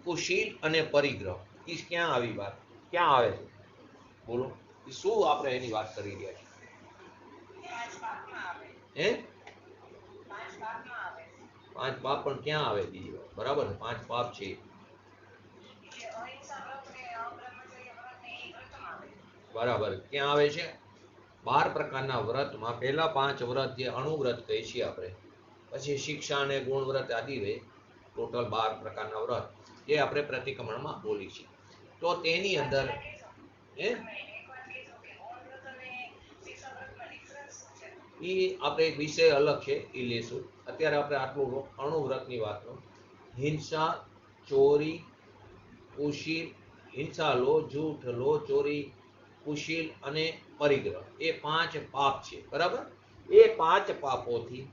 કુશીલ અને પરિગ્રહ. એ ક્યાં આવી વાત, ક્યાં આવે છે? બોલો, શું આપણે એની વાત કરી રહ્યા છીએ? પાંચ પાપ પણ ક્યાં આવે? બીજી વાત બરાબર, 5 પાપ છે. બરાબર, ક્યાં આવે છે? 12 પ્રકારના વ્રતમાં પહેલા 5 વ્રત જે અણુવ્રત કહે છીએ આપણે, પછી શિક્ષા અને ગુણ વ્રત આદિ વે, ટોટલ 12 પ્રકારના વ્રત જે આપણે પ્રતિક્રમણમાં બોલી છીએ. તો તેની અંદર એ આપણે એક વિષય અલગ છે, એ લેશું. અત્યારે આપણે આટલું અણુવ્રતની વાત લો. હિંસા, ચોરી, કુશીલ, હિંસા લો, જૂઠ લો, ચોરી, કુશીલ અને પરિગ્રહ, એ 5 પાપ છે. બરાબર, એ 5 પાપોથી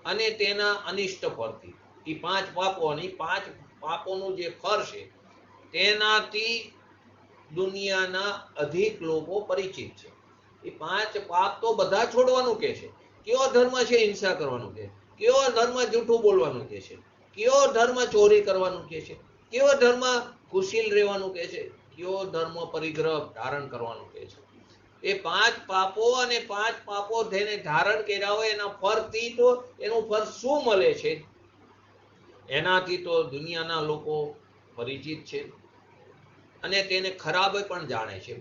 અને તેના અનિષ્ટ ફળથી, એ 5 પાપો અને 5 પાપોનું જે ફળ છે તેનાથી દુનિયાના અધિક લોકો પરિચિત છે. એ 5 પાપ તો બધા છોડવાનું કે છે. કયો ધર્મ છે હિંસા કરવાનું કે? કયો ધર્મ જૂઠું બોલવાનું કે છે? કયો ધર્મ ચોરી કરવાનું કે છે? કયો ધર્મ કુશીલ રહેવાનું કે છે? કયો ધર્મ પરિગ્રહ ધારણ કરવાનું કે છે? એ 5 પાપો અને 5 પાપો તેને ધારણ કર્યા હોય એના ફળથી તો એનું ફળ શું મળે છે એનાથી તો દુનિયાના લોકો પરિચિત છે, અને તેને ખરાબ પણ જાણે છે,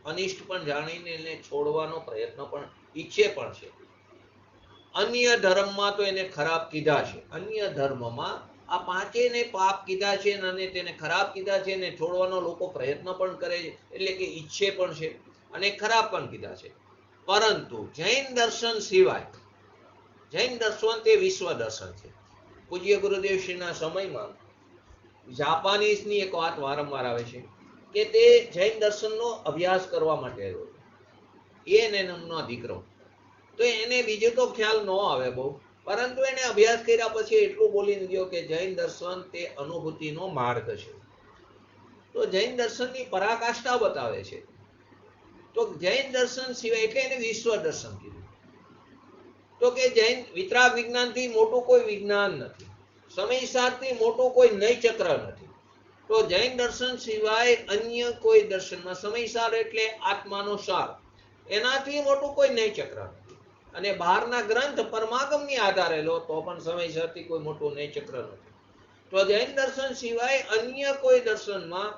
અનિષ્ટ પણ જાણીને એને છોડવાનો પ્રયત્ન પણ ઈચ્છે પણ છે. અન્ય ધર્મમાં તો એને ખરાબ કીધા છે, અન્ય ધર્મમાં આ 5ને પાપ કીધા છે અને તેને ખરાબ કીધા છે, અને છોડવાનો લોકો પ્રયત્ન પણ કરે છે, એટલે કે ઈચ્છે પણ છે, અને ખરાબ પણ કીધા છે. પરંતુ જૈન દર્શન સિવાય, જૈન દર્શન તે વિશ્વ દર્શન છે. પૂજ્ય ગુરુદેવશ્રીના સમયમાં જાપાનીઝની એક વાત વારંવાર આવે છે કે તે જૈન દર્શનનો અભ્યાસ કરવા માટે આવ્યો, એને એમનો દીકરો. તો એને બીજો તો ખ્યાલ ન આવે બહુ, પરંતુ એને અભ્યાસ કર્યા પછી એટલું બોલીને ગયો કે જૈન દર્શન તે અનુભૂતિનો માર્ગ છે. તો જૈન દર્શનની પરાકાષ્ઠા બતાવે છે. તો જૈન દર્શન સિવાય, એટલે એને વિશ્વ દર્શન કીધું. તો કે જૈન વિતરાગ વિજ્ઞાનથી મોટું કોઈ વિજ્ઞાન નથી, સમયસારથી મોટું કોઈ નયચક્ર નથી. તો જૈન દર્શન સિવાય અન્ય કોઈ દર્શનમાં, સમયસાર એટલે આત્માનો સાર, એનાથી મોટું કોઈ નયચક્ર નથી. અને બહારના ગ્રંથ પરમાગમની આધારે લો તો પણ સમયસારથી કોઈ મોટું નયચક્ર નથી. તો જૈન દર્શન સિવાય અન્ય કોઈ દર્શનમાં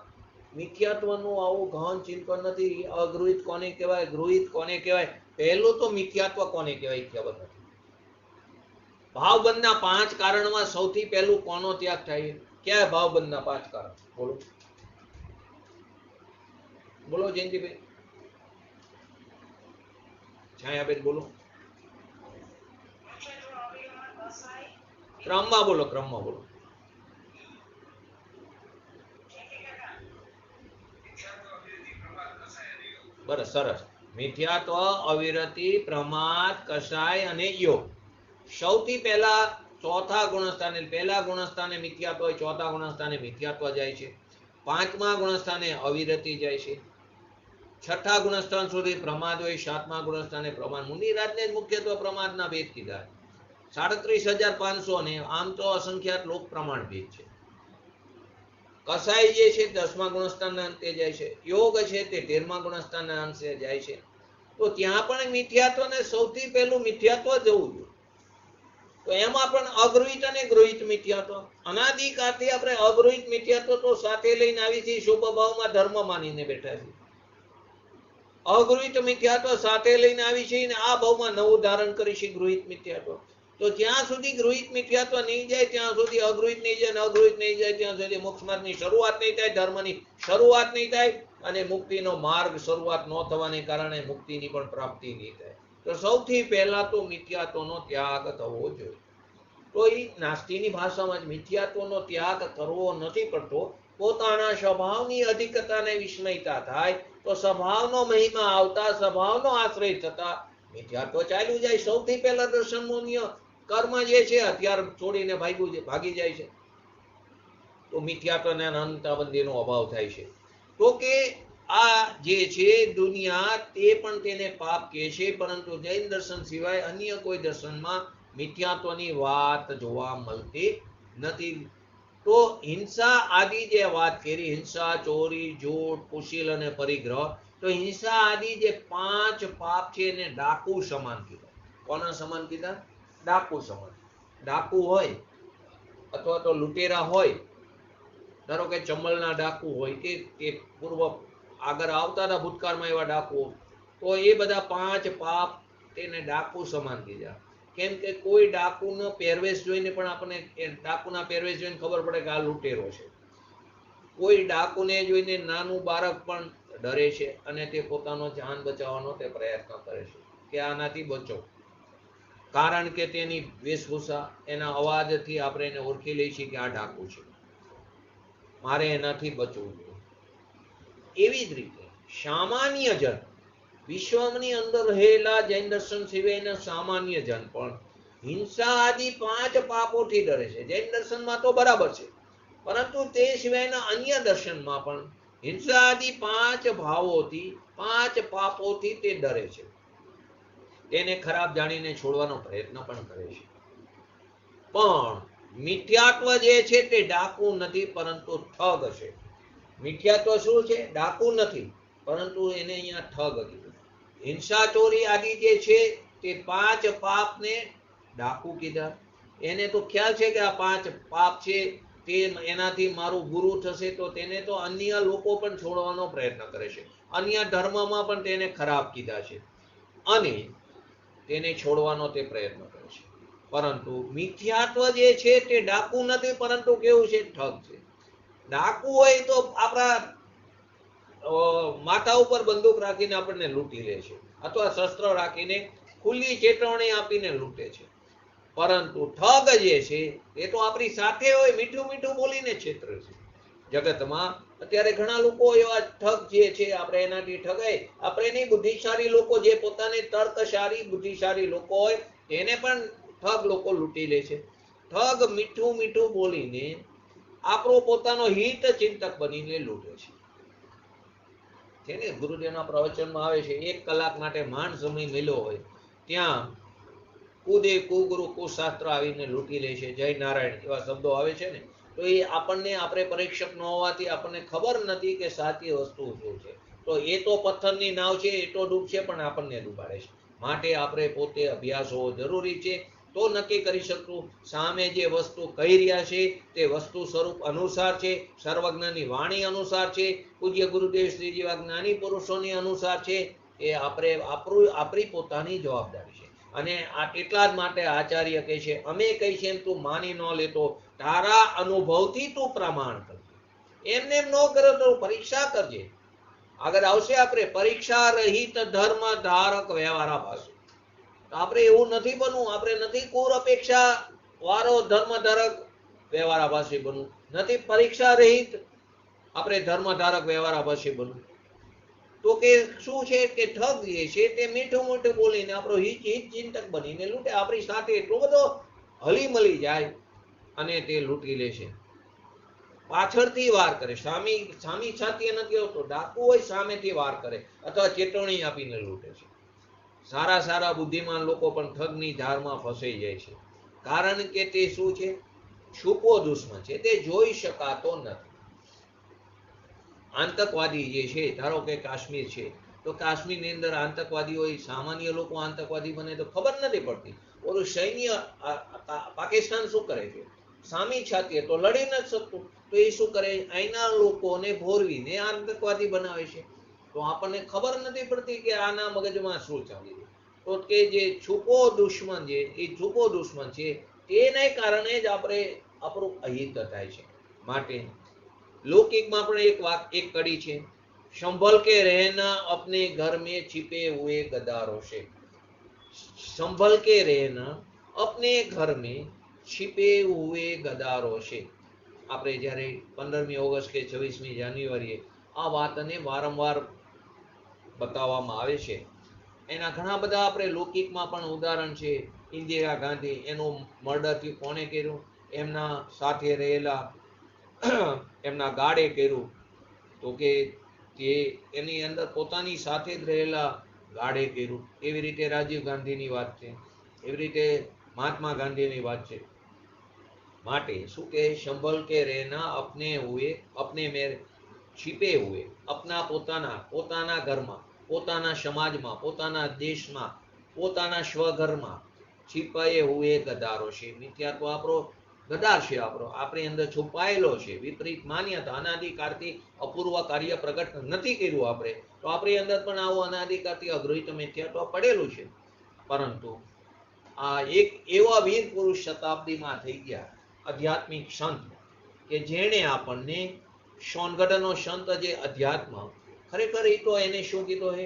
મિથ્યાત્વનું આવું ગહન ચિંતન નથી. અગૃહિત કોને કહેવાય, ગૃહિત કોને કહેવાય, પહેલું તો મિથ્યાત્વ કોને કહેવાય ખબર નથી. ભાવબંધના 5 કારણમાં સૌથી પહેલું કોનો ત્યાગ થાય? ક્યાં ભાવબંધના 5 કારણ? બોલો બોલો જયંતિભાઈ, છાયાબેન બોલો. ક્રમમાં બોલો, ક્રમમાં બોલો. બસ, સરસ. મિથ્યાત્વ, અવિરતિ, પ્રમાદ, કષાય અને યોગ. સૌથી પહેલા ચોથા ગુણસ્થાને, પહેલા ગુણસ્થાને મિથ્યાત્વ હોય, ચોથા ગુણસ્થાને મિથ્યાત્વ જાય છે, પાંચમા ગુણસ્થાને અવિરતિ જાય છે, છઠ્ઠા ગુણસ્થાન સુધી પ્રમાદ હોય, સાતમા ગુણસ્થાને પ્રમાદ. મુનિરાજને જ મુખ્યત્વે પ્રમાદના ભેદ કીધા. 37,500 ને આમ તો અસંખ્યાત લોક પ્રમાણ ભેદ છે. કસાય જે છે 10મા ગુણસ્થાનના અંતે જાય છે, યોગ છે તે 13મા ગુણસ્થાનના અંતે જાય છે. તો ત્યાં પણ મિથ્યાત્વ ને સૌથી પહેલું મિથ્યાત્વ જવું જોઈએ. તો એમાં પણ અગૃહિત અને ગૃહિત મિથ્યાત્વ. અનાદિકાળથી આપણે અગૃહિત મિથ્યાત્વ તો સાથે લઈને આવી છીએ, શુભ ભાવમાં ધર્મ માનીને બેઠા છીએ. અગૃહિત મિથ્યાત્વ સાથે લઈને આવી છે, આ ભાવમાં નવું ધારણ કરીશું ગૃહિત મિથ્યાત્વ. તો જ્યાં સુધી ગૃહિત મિથ્યાત્વ નહીં જાય ત્યાં સુધી અગૃહિત નહીં જાય, અગૃહિત નહીં જાય ત્યાં સુધી મોક્ષ માર્ગની શરૂઆત નહીં થાય, ધર્મની શરૂઆત નહીં થાય, અને મુક્તિનો માર્ગ શરૂઆત ન થવાને કારણે મુક્તિની પણ પ્રાપ્તિ નહીં થાય. તો સૌથી પહેલા તો મિથ્યાત્વનો ત્યાગ થવો જોઈએ. તો એ નાસ્તિની ભાષામાં જ મિથ્યાત્વનો ત્યાગ કરવો નથી પડતો. પોતાના સ્વભાવની અધિકતાને વિસ્મયતા થાય તો સ્વભાવનો મહિમા આવતા, સ્વભાવનો આશ્રય થતા મિથ્યાત્વ ચાલ્યું જાય. સૌથી પહેલા દર્શનનો નિયમ કર્મ જે છે હથિયાર છોડીને ભાગી જાય છે. તો મિથ્યાત્વને અનંતાબંધીનો અભાવ થાય છે. તો કે આ જે છે દુનિયા તે પણ તેને પાપ કહે છે, પરંતુ જૈન દર્શન સિવાય અન્ય કોઈ દર્શનમાં મિથ્યાત્વની વાત જોવા મળતી નથી. તો હિંસા આદિ જે વાત કરી, હિંસા, ચોરી, જૂઠ, કુશીલ અને પરિગ્રહ, તો હિંસા આદિ જે 5 પાપ છે એને ડાકુ સમાન કીધા. કોના સમાન કીધા? ડાકુ સમાન. ડાકુ હોય અથવા તો લૂંટેરા હોય, ધારો કે ચંબલના ડાકુ હોય કે તે પૂર્વ આગળ આવતા હતા ભૂતકાળમાં એવા ડાકુ, તો એ બધા 5 પાપ તેને ડાકુ સમાન કીધા. કેમ કે કોઈ ડાકુનો પહેરવેશ જોઈને પણ આપણને ડાકુના પહેરવેશ જોઈને ખબર પડે કે આ લૂંટેરો છે. કોઈ ડાકુને જોઈને નાનું બાળક પણ ડરે છે અને તે પોતાનો જાન બચાવવાનો તે પ્રયત્ન કરે છે કે આનાથી બચો, કારણ કે તેની વેશભૂષા, એના અવાજથી આપણે એને ઓળખી લઈએ છીએ કે આ ડાકુ છે, મારે એનાથી બચવું જોઈએ. એવી જ રીતે સામાન્ય જન, વિશ્વની અંદર રહેલા જૈન દર્શન સિવાયના સામાન્ય જન પણ હિંસા આદિ 5 પાપોથી ડરે છે. જૈન દર્શનમાં તો બરાબર છે, પરંતુ તે સિવાયના અન્ય દર્શનમાં પણ હિંસા આદિ 5 ભાવોથી, 5 પાપોથી તે ડરે છે. તેને ખરાબ જાણીને છોડવાનો પ્રયત્ન પણ કરે છે. પણ મિથ્યાત્વ જે છે તે ડાકુ નથી પરંતુ ઠગ છે. મિથ્યાત્વ શું છે? ડાકુ નથી, પરંતુ એને અહીંયા ઠગ કીધું. હિંસા, ચોરી આદિ જે છે તે 5 પાપને ડાકુ કીધા. એને તો ખ્યાલ છે કે આ 5 પાપ છે, તે એનાથી મારું ગુરુ થશે, તો તેને તો અન્ય લોકો પણ છોડવાનો પ્રયત્ન કરે છે. અન્ય ધર્મમાં પણ તેને ખરાબ કીધા છે અને તેને છોડવાનો તે પ્રયત્ન કરે છે. પરંતુ મિથ્યાત્વ જે છે તે ડાકુ નથી, પરંતુ કેવું છે? ઠગ છે. ડાકુ હોય તો આપણા માથા ઉપર બંદૂક રાખીને આપણને લૂંટી લે છે, અથવા શસ્ત્ર રાખીને ખુલ્લી ચેતવણી આપીને લૂંટે છે. પરંતુ ઠગ જે છે એ તો આપણી સાથે હોય, મીઠું મીઠું બોલીને છેતરે છે. જગતમાં અત્યારે ઘણા લોકો એવા ઠગ જે છે, આપણે એનાથી ઠગાય. આપણે નહીં, બુદ્ધિશાળી લોકો જે પોતાને તર્કશાળી બુદ્ધિશાળી લોકો હોય એને પણ ઠગ લોકો લૂંટી લે છે. ઠગ મીઠું મીઠું બોલીને આપણો પોતાનો હિત ચિંતક બનીને લૂંટે છે ને. ગુરુદેવના પ્રવચનમાં આવે છે 1 કલાક માટે માંડ સમય મળ્યો હોય ત્યાં કુદે કુગુરુ કુશાસ્ત્ર આવીને લૂંટી લે છે. જય નારાયણ એવા શબ્દો આવે છે ને. તો એ આપણને, આપણે પરીક્ષક ન હોવાથી આપણને ખબર નથી કે સાચી વસ્તુ શું છે. તો એ તો પથ્થરની નાવ છે, એ તો ડૂબશે પણ આપણને ડૂબાડે છે. માટે આપણે પોતે અભ્યાસ હોવો જરૂરી છે. તો નક્કી કરી શકશું સામે જે વસ્તુ કહી રહ્યા છે તે વસ્તુ સ્વરૂપ અનુસાર છે, સર્વજ્ઞની વાણી અનુસાર છે, પૂજ્ય ગુરુદેવ શ્રી જેવા જ્ઞાની પુરુષોની અનુસાર છે, એ આપણી પોતાની જવાબદારી છે। અને આ એટલા જ માટે આચાર્ય કહે છે અમે કહી છે એમ તું માની ન લેતો, તારા અનુભવથી તું પ્રમાણ કર, એમને એમ ન કરો તો પરીક્ષા કરજે। આગળ આવશે આપણે પરીક્ષા રહિત ધર્મ ધારક વ્યવહારાભાસી, આપણે એવું નથી બનવું, આપણે નથી કુર અપેક્ષા વાળો ધર્મ ધારક વ્યવહારાભાસી બનવું, નથી પરીક્ષા રહિત આપણે ધર્મ ધારક વ્યવહારાભાસી બનવું। તો કે શું છે કે ઠગ જે છે તે મીઠું મીઠું બોલીને આપણો હિત ચિંતક બનીને લૂંટે, આપણી સાથે એટલો બધો હલી મળી જાય અને તે લૂંટી લે છે। પાછળથી વાર કરે, સામી છાતીએ નથી આવતો, ડાકુ હોય સામેથી વાર કરે અથવા ચેતવણી આપીને લૂંટે છે। સારા સારા બુદ્ધિમાન લોકો પણ ઠગની ધારમાં ફસાઈ જાય છે, કારણ કે તે શું છે, છુપો દુશ્મન છે, તે જોઈ શકાતો નથી। આતંકવાદી જે છે, ધારો કે કાશ્મીર છે, તો કાશ્મીરની અંદર આતંકવાદી હોય, સામાન્ય લોકો આતંકવાદી બને તો ખબર નથી પડતી। ઓલું સૈન્ય પાકિસ્તાન શું કરે છે, સામી છાતીએ તો લડી નથી શકતું, તો એ શું કરે, અહીંના લોકોને ભોરવીને આતંકવાદી બનાવે છે। તો આપણને ખબર નથી પડતી કે આના મગજમાં શું ચાલી રહ્યું। તો કે જે છુપો દુશ્મન છે, એ છુપો દુશ્મન છે, તેને કારણે જ આપણું અહિત થાય છે। માટે लौकिकમાં પણ એક કડી છે, संभल के रहना अपने घर में छिपे हुए गद्दारों से, संभल के रहना अपने घर में छिपे हुए गद्दारों से। આપણે જ્યારે 15મી ઓગસ્ટ કે 26મી જાન્યુઆરીએ આ વાતને વારંવાર બતાવવામાં આવે છે। એના ઘણા બધા આપણે લૌકિકમાં પણ ઉદાહરણ છે। ઇન્દિરા ગાંધી, એનું મર્ડર થયું, કોણે કર્યું, એમના સાથે રહેલા એમના ગાર્ડે કર્યું, તો કે તે એની અંદર પોતાની સાથે જ રહેલા ગાર્ડે કર્યું। એવી રીતે રાજીવ ગાંધીની વાત છે, એવી રીતે મહાત્મા ગાંધીની વાત છે। માટે શું કે સંભલ કે રહેના अपने में छिपे हुए, अपना પોતાના ઘરમાં, પોતાના સમાજમાં, પોતાના દેશમાં, પોતાના સ્વઘરમાં छिपाए हुए गद्दारों છે। મિથ્યાત્વ આપણો ગદાર છે, આપણી અંદર છુપાયેલો છે। વિપરીત માન્યતા, અનાદિકાળથી અપૂર્વ કાર્ય પ્રગટ નથી કર્યું આપણે, તો આપણી અંદર પણ આવું અનાદિકાળથી અગૃહિત મિથ્યાત્વ પડેલું છે। પરંતુ આ એક એવા વીર પુરુષ શતાબ્દીમાં થઈ ગયા, આધ્યાત્મિક સંત, કે જેણે આપણને સોનગઢનો સંત જે અધ્યાત્મ, ખરેખર એ તો એને શું કીધું છે,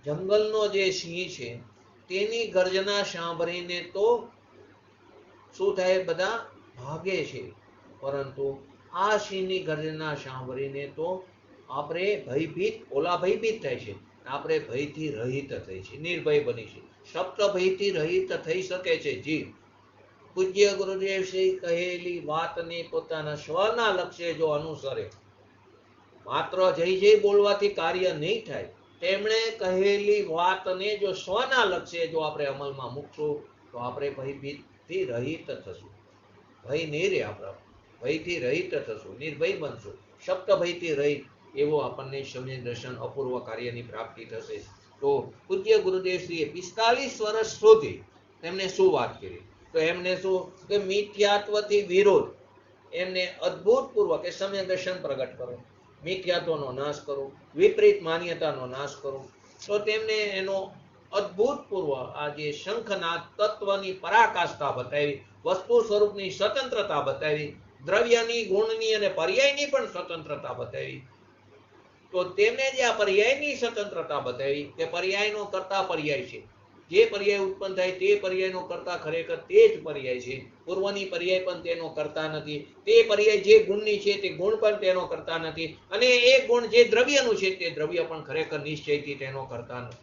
જંગલનો જે સિંહ છે તેની ગર્જના સાંભળીને તો શું થાય, બધા ભાગે છે, પરંતુ આ સિંહની ગર્જના સાંભળીને તો આપણે ભયભીત થાય છે, આપણે ભયથી રહિત થઈ છે, નિર્ભય બની છે। સપ્ત ભયથી રહિત થઈ શકે છે જીવ। પૂજ્ય ગુરુદેવ શ્રી કહેલી વાતને પોતાના સ્વના લક્ષ્ય જો અનુસરે, માત્ર જય બોલવાથી કાર્ય નહીં થાય, તેમણે કહેલી વાતને જો સ્વના લક્ષ્ય જો આપણે અમલમાં મૂકશું, તો આપણે ભયભીતથી રહિત થશું, ભય નહીં રહે, આપણા ભયથી રહિત થશું, નિર્ભય બનશું, સપ્ત ભયથી રહિત, એવો આપણને સમ્યક દર્શન અપૂર્વ કાર્યની પ્રાપ્તિ થશે। તો પૂજ્ય ગુરુદેવ શ્રીએ 45 વર્ષ સુધી તેમને શું વાત કરી, તો એમને શું કે મિથ્યાત્વથી વિરોધ, એમને અદ્ભુત પૂર્વક એ સમ્યક દર્શન પ્રગટ કરો, મિથ્યાત્વનો નાશ કરો, વિપરીત માન્યતાનો નાશ કરો। તો તેમને એનો અદ્ભુત પૂર્વ આ જે શંખનાદ તત્વની પરાકાષ્ઠા બતાવી, વસ્તુ સ્વરૂપની સ્વતંત્રતા બતાવી, દ્રવ્યની, ગુણની અને પર્યાયની પણ સ્વતંત્રતા બતાવી। તો તેમને જે આ પર્યાયની સ્વતંત્રતા બતાવી કે પર્યાયનો કરતા પર્યાય છે, જે પર્યાય ઉત્પન્ન થાય તે પર્યાયનો કરતા ખરેખર તે જ પર્યાય છે, પૂર્વની પર્યાય પણ તેનો કરતા નથી, તે પર્યાય જે ગુણની છે તે ગુણ પણ તેનો કરતા નથી, અને એ ગુણ જે દ્રવ્યનું છે તે દ્રવ્ય પણ ખરેખર નિશ્ચયથી તેનો કરતા નથી।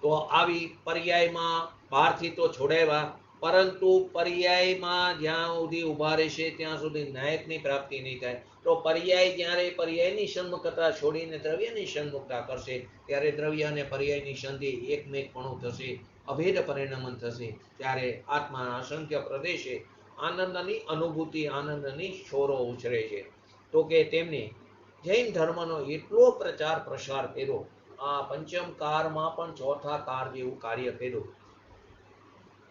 તો આવી પર્યાયમાં બહારથી તો છોડાવ્યા, પરંતુ પર્યાયમાં જ્યાં સુધી ઉભા રહેશે ત્યાં સુધી નાયકની પ્રાપ્તિ નહીં થાય। તો પર્યાય જ્યારે પર્યાયની સન્મુખતા છોડીને દ્રવ્યની સન્મુખતા કરશે, ત્યારે દ્રવ્ય અને પર્યાયની સંધિ એકમેકપણું થશે, અભેદ પરિણમન થશે, ત્યારે આત્માના અસંખ્ય પ્રદેશે આનંદની અનુભૂતિ, આનંદની છોરો ઉછરે છે। તો કે તેમને જૈન ધર્મનો એટલો પ્રચાર પ્રસાર કર્યો, આ પંચમ કારમાં પણ ચોથા કાર જેવું કાર્ય કર્યું।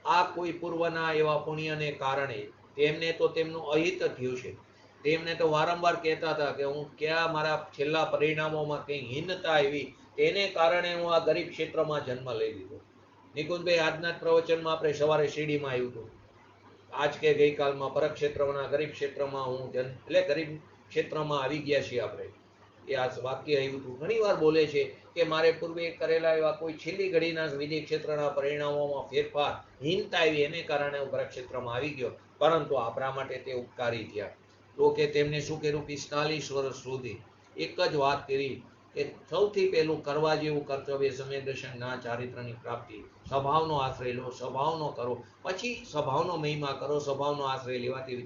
આ કોઈ પૂર્વના એવા પુણ્યને કારણે તેમને તો તેમનું અહિત થયું છે. તેમને તો વારંવાર કહેતા હતા કે હું ક્યાં મારા છેલ્લા પરિણામોમાં કંઈ હીનતા આવી, તેને કારણે હું આ ગરીબ ક્ષેત્રમાં જન્મ લઈ લીધો. નિકુંજભાઈ, આજના જ પ્રવચનમાં આપણે સવારે શીડીમાં આવ્યું હતું, આજ કે ગઈકાલમાં પરક ક્ષેત્રના ગરીબ ક્ષેત્રમાં હું એટલે ગરીબ ક્ષેત્રમાં આવી ગયા છીએ આપણે, એ આ વાક્ય આવ્યું હતું. ઘણી વાર બોલે છે કે મારે પૂર્વે કરેલા એવા કોઈ છેલ્લી ઘડીના વિધિ ક્ષેત્રના પરિણામોમાં ફેરફાર, હીનતા આવી, એને કારણે હું પરક ક્ષેત્રમાં આવી ગયો, પરંતુ આપણા માટે તે ઉપકારી થયા. તો કે તેમને શું કર્યું? 45 વર્ષ સુધી એક જ વાત કરી કે સૌથી પહેલું કરવા જેવું કર્તવ્ય સમ્યક દર્શનના ચારિત્રની પ્રાપ્તિ. સ્વભાવનો આશ્રય લો, સ્વભાવનો કરો, પછી સ્વભાવનો મહિમા કરો. સ્વભાવનો આશ્રય લેવાથી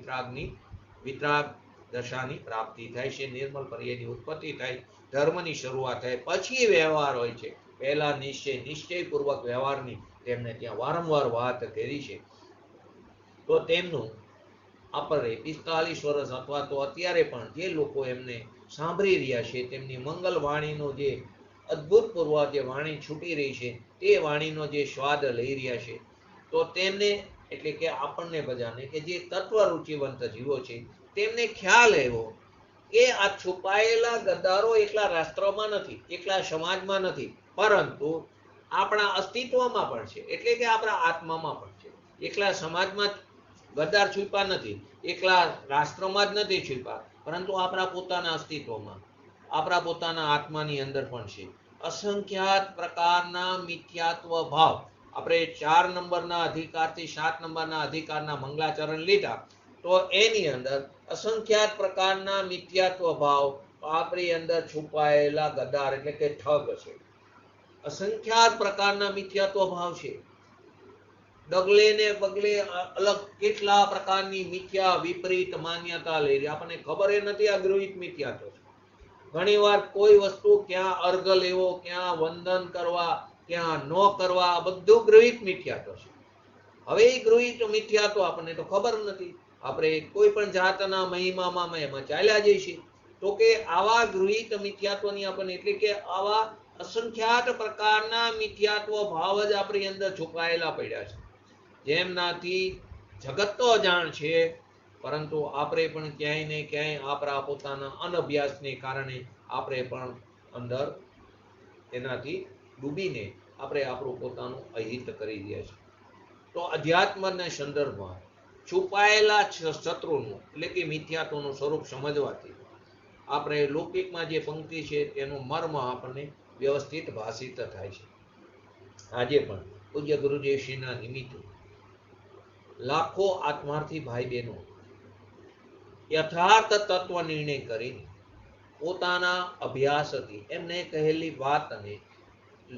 વિતરાગ દશાની પ્રાપ્તિ થાય છે, નિર્મલ પર્યની ઉત્પત્તિ થાય, ધર્મની શરૂઆત થાય, પછી વ્યવહાર હોય છે. પહેલા નિશ્ચયપૂર્વક વ્યવહારની તેમને ત્યાં વારંવાર વાત કરી છે. તો તેમનું આપણે 45 વર્ષ અથવા તો અત્યારે પણ જે લોકો એમને સાંભળી રહ્યા છે, તેમની મંગલ વાણીનો જે અદ્ભુતપૂર્વ જે વાણી છૂટી રહી છે, તે વાણીનો જે સ્વાદ લઈ રહ્યા છે, તો તેમને એટલે કે આપણને બધાને કે જે તત્વ રૂચિવંત જીવો છે, તેમને ખ્યાલ આવ્યો કે આ છુપાયેલા ગદ્દારો એકલા રાષ્ટ્રમાં નથી, એકલા સમાજમાં નથી, પરંતુ આપણા અસ્તિત્વમાં પણ છે, એટલે કે આપણા આત્મામાં પણ છે. એકલા સમાજમાં ગદ્દાર છુપા નથી, એકલા રાષ્ટ્રમાં જ નથી છુપા, પરંતુ આપણા પોતાના અસ્તિત્વમાં, આપણા પોતાના આત્માની અંદર પણ છે. અસંખ્યાત પ્રકારના મિથ્યાત્વ ભાવ, આપણે 4 નંબરના અધિકારથી 7 નંબરના અધિકારના મંગલાચરણ લીધા, તો એની અંદર અસંખ્યાત પ્રકારના મિથ્યાત્વ ભાવ આપણી અંદર છુપાયેલા ગદ્દાર એટલે કે ઠગ છે. અસંખ્યાત પ્રકારના મિથ્યાત્વ ભાવ છે. ડગલે ને પગલે અલગ કેટલા પ્રકારની મિથ્યા વિપરીત માન્યતા લઈ રહી, આપણને ખબર એ નથી આ ગૃહિત મિથ્યાત્વ છે. ઘણીવાર કોઈ વસ્તુ ક્યાં અર્ઘ લેવો, ક્યાં વંદન કરવા, ક્યાં ન કરવા, આ બધું ગૃહિત મિથ્યાત્વ છે. હવે એ ગૃહિત મિથ્યાત્વ આપણને તો ખબર નથી, આપણે કોઈ પણ જાતના મહિમામાં એમાં ચાલ્યા જઈએ છીએ. તો કે આવા ગૃહિત મિથ્યાત્વની આપણને એટલે કે આવા અસંખ્યાત પ્રકારના મિથ્યાત્વ ભાવ જ આપણી અંદર છુપાયેલા પડ્યા છે, જેમનાથી જગત તો અજાણ છે, પરંતુ આપણે પણ ક્યાંય ને ક્યાંય આપણા પોતાના અનભ્યાસને કારણે આપણે પણ અંદર એનાથી ડૂબીને આપણે આપણું પોતાનું અહિત કરી રહ્યા છીએ. તો અધ્યાત્મના સંદર્ભમાં છુપાયેલા શત્રુનું એટલે કે મિથ્યાત્વનું સ્વરૂપ સમજવાથી આપણે લૌકિકમાં જે પંક્તિ છે તેનું મર્મ આપણને વ્યવસ્થિત ભાષિત થાય છે. આજે પણ પૂજ્ય ગુરુદેવશ્રીના નિમિત્તે લાખો આત્માર્થી ભાઈ બહેનો યથાર્થ તત્વ નિર્ણય કરીને પોતાના અભ્યાસથી એમને કહેલી વાતને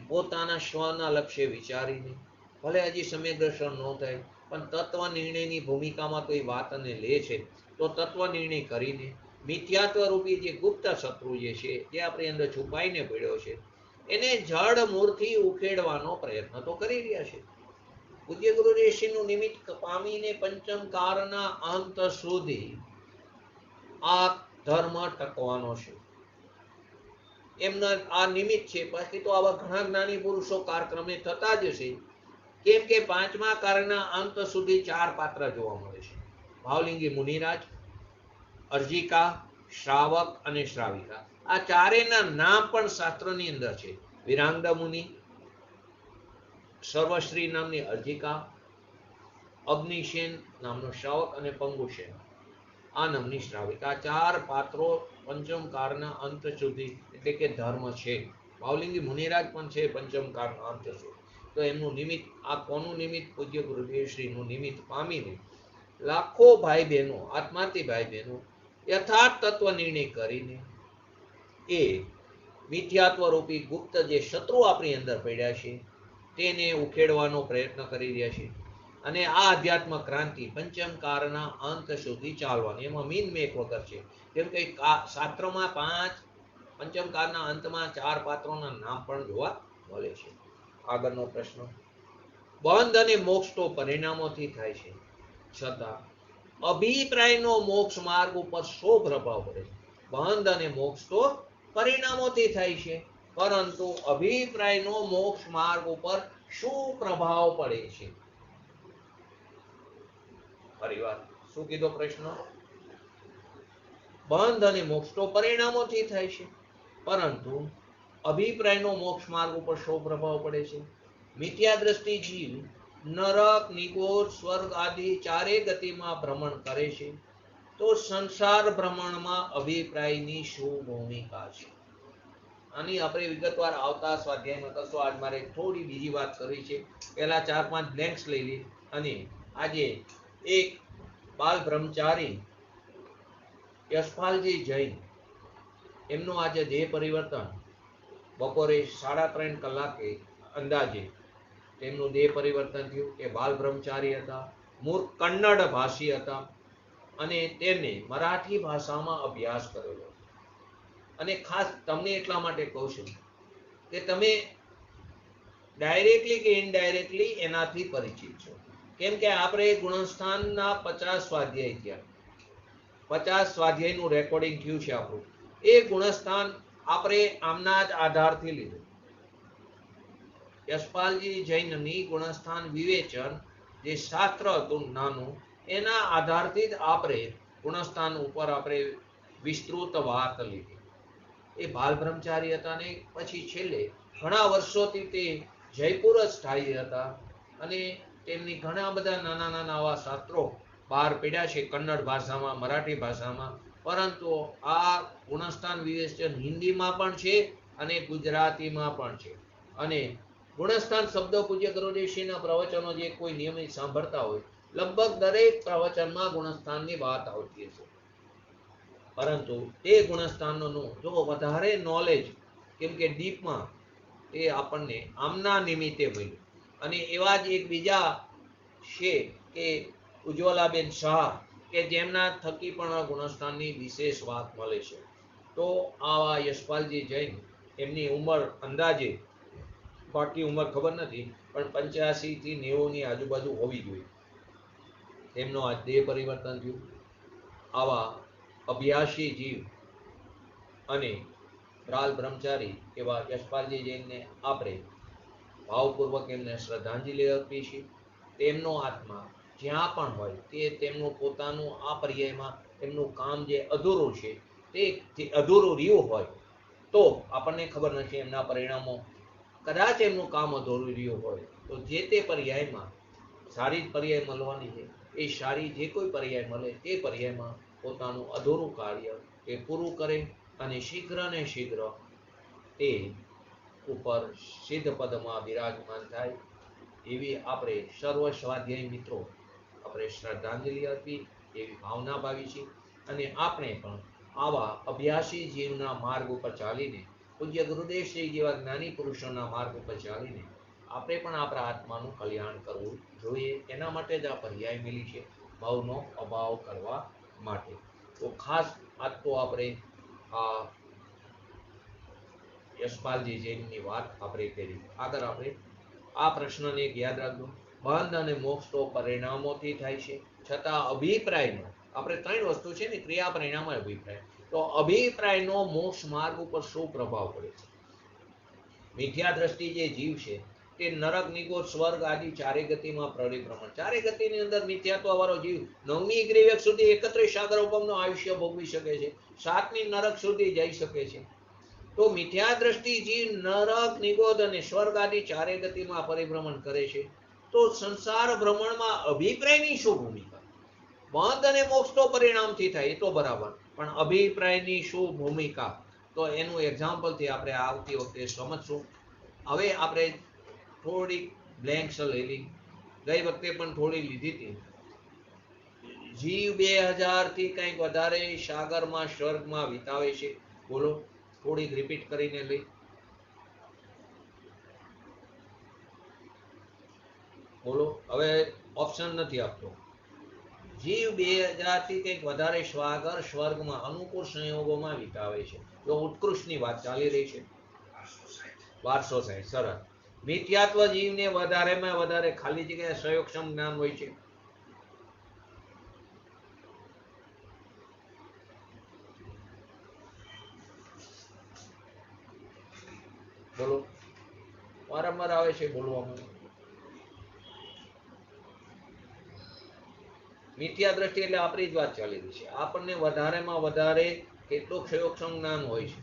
પોતાના સ્વના લક્ષ્ય વિચારીને, ભલે હજી સમ્યક દર્શન ન થાય, પણ તત્વ નિર્ણયની ભૂમિકામાં તો એ વાતને લે છે, તો તત્વ નિર્ણય કરીને મિથ્યાત્વ રૂપી જે ગુપ્ત શત્રુ જે છે, જે આપણી અંદર છુપાઈને પડ્યો છે, એને જડ મૂળથી ઉખેડવાનો પ્રયત્ન તો કરી રહ્યા છે. પૂજ્ય ગુરુદેવશ્રીનું નિમિત્ત પામીને પંચમ કાળના અંત સુધી આ ધર્મ ટકવાનો છે. એમના આ નિમિત્ત છે. પછી તો આવા ઘણા જ્ઞાની પુરુષો કાળક્રમે થતા જ હશે, કેમ કે 5મા કાળના અંત સુધી 4 પાત્ર જોવા મળે છે: ભાવલિંગી મુનિરાજ, અર્જિકા, શ્રાવક અને શ્રાવિકા. આ ચારેયના નામ પણ શાસ્ત્રની અંદર છે. વિરાંગદા મુનિ, સર્વશ્રી નામની અર્જિકા, અગ્નિશેન નામનો શ્રાવક અને પંગુશેન આ નામની શ્રાવિકા. 4 પાત્રો પંચમ કાળના અંત સુધી એટલે કે ધર્મ છે. ભાવલિંગી મુનિરાજ પણ છે પંચમ કાળના અંત સુધી. તો એમનું નિમિત્ત, આ કોનું નિમિત્ત? પૂજ્ય ગુરુદેવશ્રીનું નિમિત્ત પામીને લાખો ભાઈ બહેનો, આત્માર્થી ભાઈ બહેનો યથાર્થ તત્વ નિર્ણય કરીને એ મિથ્યાત્વ રૂપી ગુપ્ત જે શત્રુ આપણી અંદર પડ્યા છે તેને ઉખેડવાનો પ્રયત્ન કરી રહ્યા છે. અને આ અધ્યાત્મ ક્રાંતિ પંચમ કાળના અંત સુધી ચાલવાની, એમાં મીન મેક વગર છે. કેમ કે શાસ્ત્રમાં 5 પંચમ કાળના અંતમાં 4 પાત્રોના નામ પણ જોવા મળે છે. આગળનો પ્રશ્ન: બંધ અને મોક્ષ તો પરિણામોથી થાય છે, છતાં અભિપ્રાયનો મોક્ષ માર્ગ ઉપર શો પ્રભાવ પડે છે? બંધ અને મોક્ષ તો પરિણામોથી થાય છે, પરંતુ અભિપ્રાયનો મોક્ષ માર્ગ ઉપર શું પ્રભાવ પડે છે? ફરીવાર શું કીધો પ્રશ્ન? બંધ અને મોક્ષ તો પરિણામોથી થાય છે, પરંતુ અભિપ્રાયનો મોક્ષ માર્ગ ઉપર શો પ્રભાવ પડે છે? મિથ્યા દ્રષ્ટિ જીવ નરક, નિગોર, સ્વર્ગ આદિ ચારે ગતિમાં ભ્રમણ કરે છે, તો સંસાર ભ્રમણમાં અભિપ્રાયની શું ભૂમિકા છે? આની આપણે વિગતવાર આવતા સ્વાધ્યાયમાં કરશું. આજ મારે થોડી બીજી વાત કરવી છે. પહેલા 4-5 બ્લેન્ક્સ લઈ લે અને આજે એક બાલ બ્રહ્મચારી યશપાલજી જૈન એમનું આજે દેહ પરિવર્તન બપોરે 3:30 કલાકે અંદાજે તેમનું દેહ પરિવર્તન થયું. એ બાલ બ્રહ્મચારી હતા, મૂળ કન્નડ ભાષી હતા અને તેમને મરાઠી ભાષામાં અભ્યાસ કરેલો. અને ખાસ તમને એટલા માટે કહું છું કે તમે ડાયરેક્ટલી કે ઇનડાયરેક્ટલી એનાથી પરિચિત છો, કેમ કે આપણે ગુણસ્થાનના 50 સ્વાધ્યાય થયા, 50 સ્વાધ્યાયનું રેકોર્ડિંગ થયું છે આપણું. એ ગુણસ્થાન આપણે આમના જ આધારથી લીધું. યશપાલજી જૈનની ગુણસ્થાન વિવેચન જે શાસ્ત્ર હતું નાનું, એના આધારથી જ આપણે ગુણસ્થાન ઉપર આપણે વિસ્તૃત વાત લીધી. એ બાલ બ્રહ્મચારી હતા ને પછી છેલ્લે ઘણા વર્ષોથી તે જયપુર જ સ્થાયી હતા અને તેમની ઘણા બધા નાના નાના આવા શાસ્ત્રો બહાર પડ્યા છે કન્નડ ભાષામાં, મરાઠી ભાષામાં, પરંતુ આ ગુણસ્થાન વિવેચન હિન્દીમાં પણ છે અને ગુજરાતીમાં પણ છે. અને ગુણસ્થાન શબ્દ પૂજ્ય ગુરુદેવશ્રીના પ્રવચનો જે કોઈ નિયમિત સાંભળતા હોય, લગભગ દરેક પ્રવચનમાં ગુણસ્થાનની વાત આવતી હશે. પરંતુ એ ગુણસ્થાનનું જો વધારે નોલેજ, કેમ કે ડીપમાં એ આપણને આમના નિમિત્તે મળ્યું. અને એવા જ એક બીજા છે કે ઉજ્જવલાબેન શાહ, કે જેમના થકી પણ આ ગુણસ્થાનની વિશેષ વાત મળે છે. તો આવા યશપાલજી જૈન, એમની ઉંમર અંદાજે, બાકી ઉંમર ખબર નથી, પણ 85 થી 90ની આજુબાજુ હોવી જોઈએ. તેમનો આ દેહ પરિવર્તન થયું. આવા અભ્યાસી જીવ અને બાલ બ્રહ્મચારી એવા યશપાલજી જૈનને આપણે ભાવપૂર્વક એમને શ્રદ્ધાંજલિ અર્પીએ છીએ. તેમનો આત્મા જ્યાં પણ હોય તે તેમનું પોતાનું આ પર્યાયમાં એમનું કામ જે અધૂરું છે, તે અધૂરું રહ્યું હોય તો આપણને ખબર નથી એમના પરિણામો, કદાચ એમનું કામ અધૂરું રહ્યું હોય તો જે તે પર્યાયમાં સારી જ પર્યાય મળવાની છે. એ સારી જે કોઈ પર્યાય મળે તે પર્યાયમાં પોતાનું અધૂરું કાર્ય એ પૂરું કરે અને શીઘ્ર ને શીઘ્ર તે ઉપર સિદ્ધ પદમાં બિરાજમાન થાય, એવી આપણે સર્વ સ્વાધ્યાય મિત્રો આપણે શ્રદ્ધાંજલિ આપી એવી ભાવના ભાવી છે. અને આપણે પણ આવા અભ્યાસી જીવના માર્ગ ઉપર ચાલીને, પૂજ્ય ગુરુદેવ શ્રી જેવા જ્ઞાની પુરુષોના માર્ગ ઉપર ચાલીને આપણે પણ આપણા આત્માનું કલ્યાણ કરવું જોઈએ. એના માટે જ આ પર્યાય મિલી છે, ભાવનો અભાવ કરવા માટે. તો ખાસ આજ તો આપણે આ યશપાલજી જૈનની વાત આપણે કરી. આગળ આપણે આ પ્રશ્નને એક યાદ રાખજો, બંધ અને મોક્ષ તો પરિણામોથી થાય છે, છતાં અભિપ્રાયનો, આપણે 3 વસ્તુ છે ને, ક્રિયા, પરિણામ, અભિપ્રાય, તો અભિપ્રાયનો મોક્ષ માર્ગ ઉપર શું પ્રભાવ પડે છે? મિથ્યા દ્રષ્ટિ જે જીવ છે તે નરક, નિગોર, સ્વર્ગ આદિ ચારે ગતિમાં પરિભ્રમણ, ચારે ગતિની અંદર મિથ્યાત્વ વાળો જીવ 9મી ગ્રીવેક સુધી 31 સાગર ઉપમનું આયુષ્ય ભોગવી શકે છે, 7મી નરક સુધી જઈ શકે છે. તો મિથ્યા દ્રષ્ટિ જીવ નરક, નિગોદ અને સ્વર્ગ આદિ ચારે ગતિમાં પરિભ્રમણ કરે છે, તો સંસાર ભ્રમણમાં અભિપ્રાયની શું ભૂમિકા? બંધ અને મોક્ષ તો પરિણામથી થાય, એ તો બરાબર, પણ અભિપ્રાયની શું ભૂમિકા? તો એનું એક્ઝામ્પલથી આપણે આવતી વખતે સમજશું. હવે આપણે થોડી બ્લેન્ક્સ લઈ લી, ગઈ વખતે પણ થોડી લીધી હતી. જીવ 2000 થી કંઈક વધારે સાગરમાં, સ્વર્ગમાં વિતાવે છે. બોલો, થોડીક રિપીટ કરીને લઈ બોલો. હવે ઓપ્શન નથી આપતો. જીવ 2000 થી કંઈક વધારે સાગર, સ્વર્ગમાં અનુકૂળ સંયોગોમાં વિતાવે છે. જો ઉત્કૃષ્ટની વાત ચાલી રહી છે. 1260. સરસ. મિથ્યાત્વ જીવને વધારેમાં વધારે ખાલી જગ્યાએ સંયોગક્ષમ જ્ઞાન હોય છે. બોલો, વારંવાર આવે છે બોલવામાં. મિથ્યા દ્રષ્ટિ એટલે આપણી જ વાત ચાલી રહી છે. આપણને વધારેમાં વધારે કેટલું ક્ષયોક્ષમ જ્ઞાન હોય છે?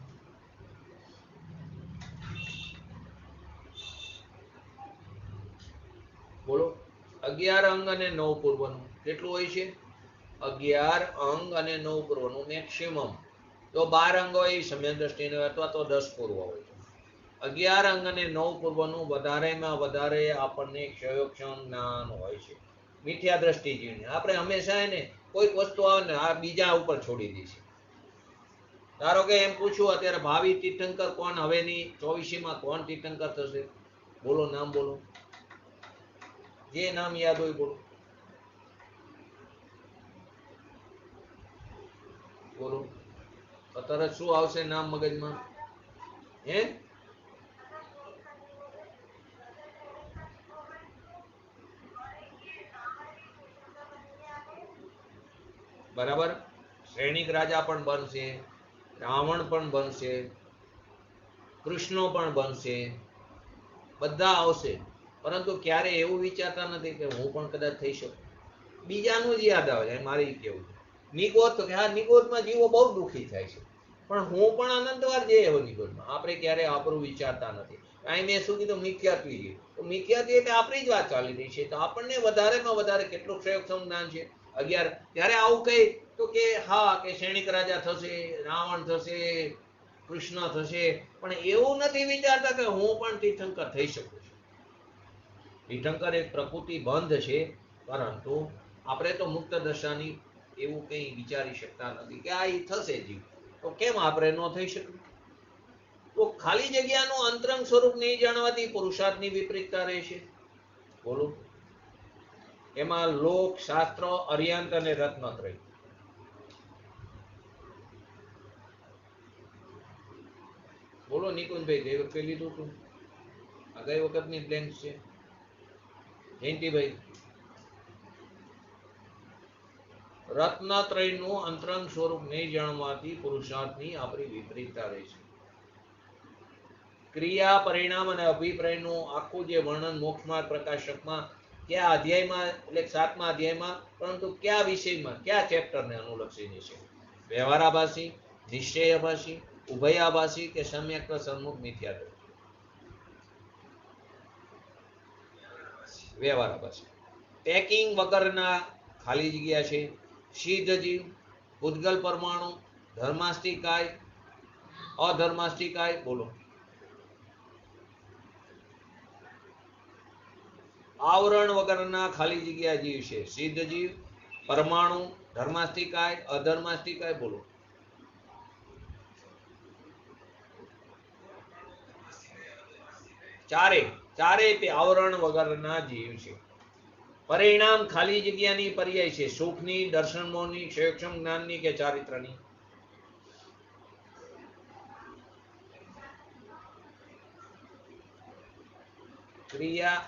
બોલો. 11 અંગ અને 9 પૂર્વનું કેટલું હોય છે? 11 અંગ અને 9 પૂર્વનું મેક્સિમમ. તો 12 અંગ હોય સમ્યક દ્રષ્ટિને અથવા તો 10 પૂર્વ હોય. 11 અંગ અને 9 પૂર્વનું વધારેમાં વધારે આપણને ક્ષયોક્ષમ જ્ઞાન હોય છે મિથ્યા દ્રષ્ટિ જીવને. આપણે હંમેશા એને કોઈક વસ્તુ આવે ને આ બીજા ઉપર છોડી દઈશું. ધારો કે એમ પૂછ્યું અત્યારે ભાવિ તીર્થંકર કોણ હવેની 24માં કોણ તીર્થંકર થશે? બોલો, નામ બોલો, જે નામ યાદ હોય બોલો. બોલો અત્યારે શું આવશે નામ મગજમાં? હે? બરાબર. સૈનિક રાજા પણ બનશે, રાવણ પણ બનશે, કૃષ્ણ પણ બનશે, બધા આવશે. પરંતુ ક્યારે એવું વિચારતા નથી કે હું પણ કદાચ થઈ શકું. બીજાનું જ યાદ આવે છે. મારી કેવું નિગોત, તો કે હા નિગોતમાં જીવો બહુ દુઃખી થાય છે, પણ હું પણ આનંદવાર જઈએ એવો નિગોતમાં. આપણે ક્યારે આપણું વિચારતા નથી. અહીં મેં શું કીધું? મિથ્યાત્વી. તો મિથ્યાત્વી એટલે આપણી જ વાત ચાલી રહી છે. તો આપણને વધારેમાં વધારે કેટલું ક્ષયોક્ષમ જ્ઞાન છે? 11. ત્યારે આવું કઈ તો કે હા કે સૈનિક રાજા થશે, રાવણ થશે, કૃષ્ણ થશે, પણ એવું નથી વિચારતા કે હું પણ તીર્થંકર થઈ શકું છું. તીર્થંકર એક પ્રકૃતિ બંધ છે, પરંતુ આપણે તો મુક્ત દશાની એવું કંઈ વિચારી શકતા નથી કે આ ઈ થશે જીવ. તો કેમ આપણે ન થઈ શકે? તો ખાલી જગ્યાનું અંતરંગ સ્વરૂપ નહીં જાણવાથી પુરુષાર્થની વિપરીતતા રહેશે. બોલો. એમાં લોક, શાસ્ત્ર, અર્યંત અને રત્નત્રય. બોલો નિકુંજભાઈ, ગઈ વખતે લીધું હતું? આ ગઈ વખતની બ્લેન્ક છે. જયંતિભાઈ, રત્નત્રયનું અંતરંગ સ્વરૂપ નહીં જાણવાથી પુરુષાર્થની આપણી વિપરીતતા રહેશે. ક્રિયા, પરિણામ અને અભિપ્રાયનું આખું જે વર્ણન મોક્ષમાર્ગ પ્રકાશકમાં કયા અધ્યાયમાં, એટલે 7મા અધ્યાયમાં, પરંતુ કયા વિષયમાં, કયા ચેપ્ટરને અનુલક્ષીને છે? વ્યવહારાભાસી, નિશ્ચયાભાસી, ઉભયાભાસી કે સમ્યક સન્મુખ મિથ્યા દ્રષ્ટિ? વ્યવહારાભાસી. પેકિંગ વગરના ખાલી જગ્યા છે સિદ્ધ જીવ, પૂતગલ પરમાણુ, ધર્માસ્તિકાય, અધર્માસ્તિકાય. બોલો. આવરણ વગરના ખાલી જગ્યા જીવ છે સિદ્ધ જીવ, પરમાણુ, ધર્માસ્તિકાય, અધર્માસ્તિકાય. બોલો. ચારે આવરણ વગરના જીવ છે. પરિણામ ખાલી જગ્યાની પર્યાય છે સુખની, દર્શન મોહની, ક્ષયોક્ષમ જ્ઞાનની કે ચારિત્રની? ક્રિયા,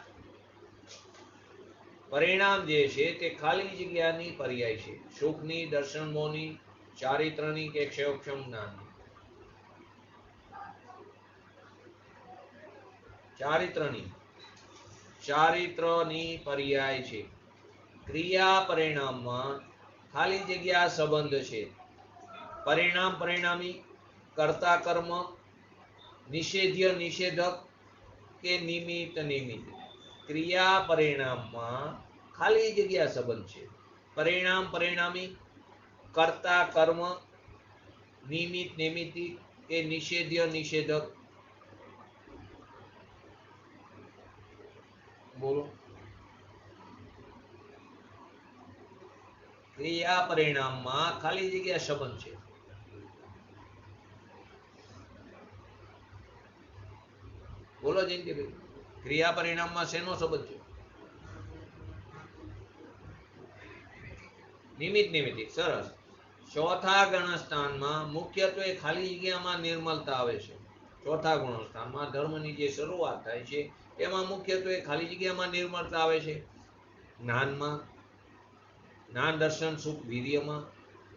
પરિણામ જે છે તે ખાલી જગ્યાની પર્યાય છે સુખની, દર્શન મોહની, ચારિત્રની કે ક્ષયોક્ષમ જ્ઞાનની? ચારિત્રની પર્યાય છે. ક્રિયા પરિણામમાં ખાલી જગ્યા સંબંધ છે. પરિણામ પરિણામી, કર્તા કર્મ, નિષેધ્ય નિષેધક કે નિમિત્ત નિમિત્ત? ક્રિયા પરિણામમાં ખાલી જગ્યા સંબંધ છે. પરિણામ પરિણામી, કર્તા કર્મ, નિમિત્ત નિમિત્તિક કે નિષેધ્ય નિષેધક? બોલો. ક્રિયા પરિણામમાં ખાલી જગ્યા સંબંધ છે. બોલો જયંતિભાઈ, ક્રિયા પરિણામમાં શેનો સંબંધ છે? નિમિત્ત નિમિત્તિક. સરસ. ચોથા ગણસ્થાનમાં મુખ્યત્વે ખાલી જગ્યામાં નિર્મલતા આવે છે. ચોથા ગુણસ્થાનમાં ધર્મની જે શરૂઆત થાય છે એમાં મુખ્યત્વે ખાલી જગ્યામાં નિર્મળતા આવે છે. જ્ઞાનમાં, જ્ઞાન દર્શન સુખ વીર્યમાં,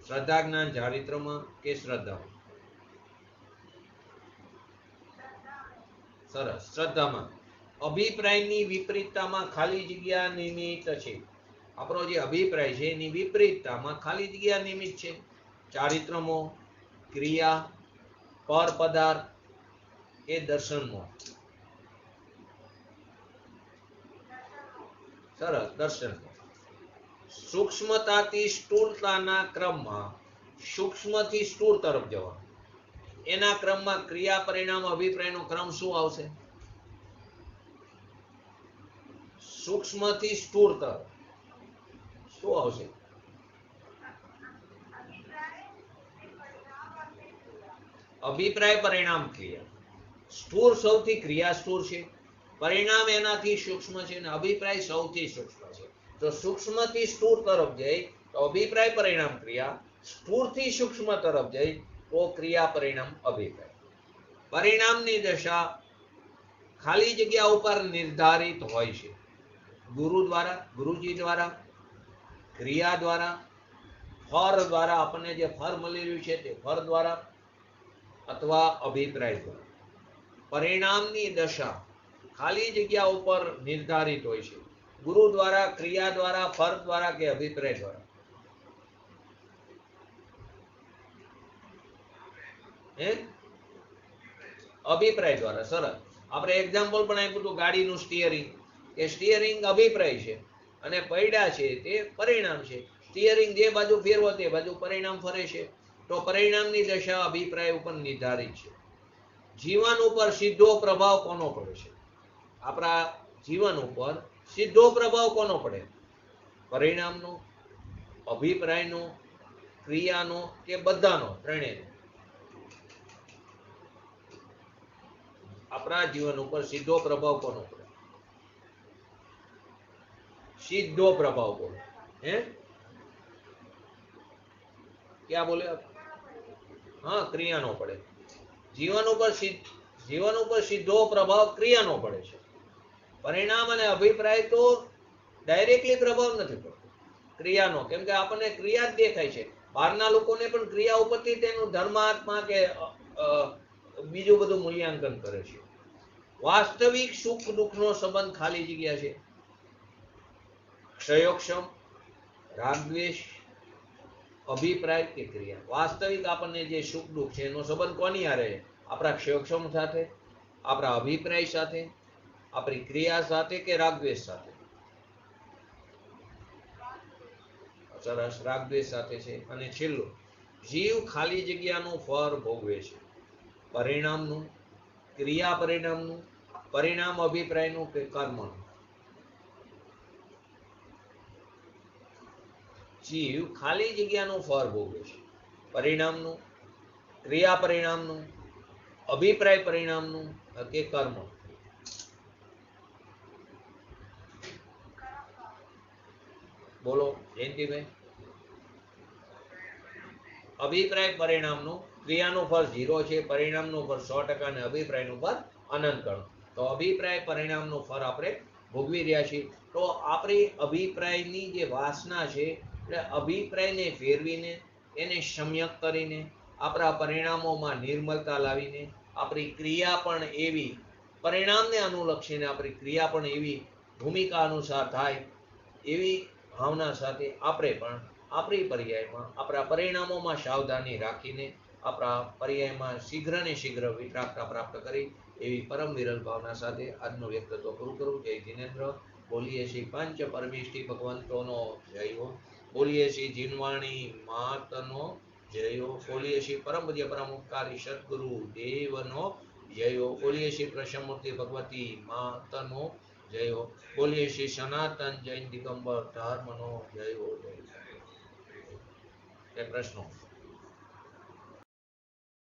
શ્રદ્ધા જ્ઞાન ચારિત્રમાં કે શ્રદ્ધામાં? સરસ, શ્રદ્ધામાં. અભિપ્રાયની વિપરીતતામાં ખાલી જગ્યા નિમિત્ત છે. આપણો જે અભિપ્રાય છે એની વિપરીતતામાં ખાલી જગ્યા નિમિત્ત છે. ચારિત્રમોહ, ક્રિયા, પર પદાર્થ એ દર્શનમોહ. સરસ, દર્શનમોહ. સૂક્ષ્મતાથી સ્થૂળતાના ક્રમમાં સૂક્ષ્મથી સ્થૂળ તરફ જવાનું. એના ક્રમમાં ક્રિયા પરિણામ અભિપ્રાયનો ક્રમ શું આવશે? સૂક્ષ્મથી સ્થૂળ તરફ શું આવશે? અભિપ્રાય પરિણામ ક્રિયા. સ્થૂળ સૌથી ક્રિયા સ્થૂળ છે, પરિણામ એનાથી સૂક્ષ્મ છે અને અભિપ્રાય સૌથી સૂક્ષ્મ છે. તો સૂક્ષ્મથી સ્થૂળ તરફ જઈ તો અભિપ્રાય પરિણામ ક્રિયા, સ્થૂળથી સૂક્ષ્મ તરફ જઈ તો ક્રિયા પરિણામ અભિપ્રાય. પરિણામની દશા ખાલી જગ્યા ઉપર નિર્ધારિત હોય છે. ગુરુ દ્વારા, ગુરુજી દ્વારા, ક્રિયા દ્વારા, ફળ દ્વારા, આપણને જે ફળ મળી રહ્યું છે તે ફળ દ્વારા, અથવા અભિપ્રાય દ્વારા. પરિણામની દશા ખાલી જગ્યા ઉપર નિર્ધારિત હોય છે. ગુરુ દ્વારા, ક્રિયા દ્વારા, ફળ દ્વારા કે અભિપ્રાય દ્વારા? અભિપ્રાય દ્વારા. સરસ. આપણે એક્ઝામ્પલ પણ આપ્યું હતું ગાડીનું સ્ટીયરિંગ. એ સ્ટીયરિંગ અભિપ્રાય છે અને પૈડા છે તે પરિણામ છે. સ્ટીયરિંગ જે બાજુ ફેરવો તે બાજુ પરિણામ ફરે છે. તો પરિણામની દશા અભિપ્રાય ઉપર નિર્ધારિત છે. જીવન ઉપર સીધો પ્રભાવ કોનો પડે છે? આપણા જીવન ઉપર સીધો પ્રભાવ કોનો પડે? પરિણામનો, અભિપ્રાયનો, ક્રિયાનો કે બધાનો? ત્રણેયનો. આપણા જીવન ઉપર સીધો પ્રભાવ કોનો પડે? સીધો પ્રભાવ કોનો? ક્યાં બોલે? હા, ક્રિયાનો પડે. જીવન ઉપર સીધો પ્રભાવ ક્રિયાનો પડે છે. પરિણામ અને અભિપ્રાય તો ડાયરેક્ટલી પ્રભાવ નથી પડતો ક્રિયાનો, કેમ કે આપણને ક્રિયા જ દેખાય છે. બહારના લોકોને પણ ક્રિયા ઉપરથી તેનું ધર્માત્મા કે બીજું બધું મૂલ્યાંકન કરે છે. વાસ્તવિક સુખ દુઃખનો સંબંધ ખાલી જગ્યા છે. ક્ષયોક્ષમ, રાગદ્વેષ, અભિપ્રાય કે ક્રિયા. વાસ્તવિક આપણને જે સુખ દુઃખ છે એનો સંબંધ કોની હારે? આપણા ક્ષયોક્ષમ સાથે, આપણા અભિપ્રાય સાથે, આપણી ક્રિયા સાથે કે રાગદ્વેષ સાથે? સરસ, રાગદ્વેષ સાથે છે. અને છેલ્લું, જીવ ખાલી જગ્યાનું ફળ ભોગવે છે. પરિણામનું, ક્રિયા પરિણામનું, પરિણામ અભિપ્રાયનું કે કર્મનું? જીવ ખાલી જગ્યાનું ફળ ભોગવે છે. પરિણામનું, ક્રિયા પરિણામનું, અભિપ્રાય પરિણામનું કે કર્મ? બોલો જયંતિભાઈ. અભિપ્રાય પરિણામનું. ક્રિયાનું ફળ 0 છે, પરિણામનું ફળ 100% અને અભિપ્રાયનું ફળ અનંત ગણો. તો અભિપ્રાય પરિણામનું ફળ આપણે ભોગવી રહ્યા છીએ. તો આપણી અભિપ્રાયની જે વાસના છે, એટલે અભિપ્રાયને ફેરવીને એને સમ્યક કરીને આપણા પરિણામોમાં નિર્મલતા લાવીને આપણી ક્રિયા પણ એવી પરિણામને અનુલક્ષીને આપણી ક્રિયા પણ એવી ભૂમિકા અનુસાર થાય એવી ભાવના સાથે આપણે પણ આપણી પર્યાયમાં આપણા પરિણામોમાં સાવધાની રાખીને આપણા પર્યાયમાં શીઘ્ર ને શીઘ્ર વિતરાગતા પ્રાપ્ત કરી એવી પરમ વિરલ ભાવના સાથે આજનું વ્યક્તિત્વ પૂરું કરું. જય જીનેન્દ્ર. બોલીએ શ્રી પંચ પરમેષ્ઠી ભગવંતોનો જય હો. બોલીએ શ્રી જીનવાણી માતનો જય હો. બોલીએ શ્રી પરમ પૂજ્ય પરમ ઉપકારી સદગુરુ દેવનો જય હો. બોલીએ શ્રી પ્રસન્નમૂર્તિ ભગવતી માતનો જય હો. બોલીએ શ્રી સનાતન જૈન દિગંબર ધર્મનો જય હો. જય પ્રશ્નો?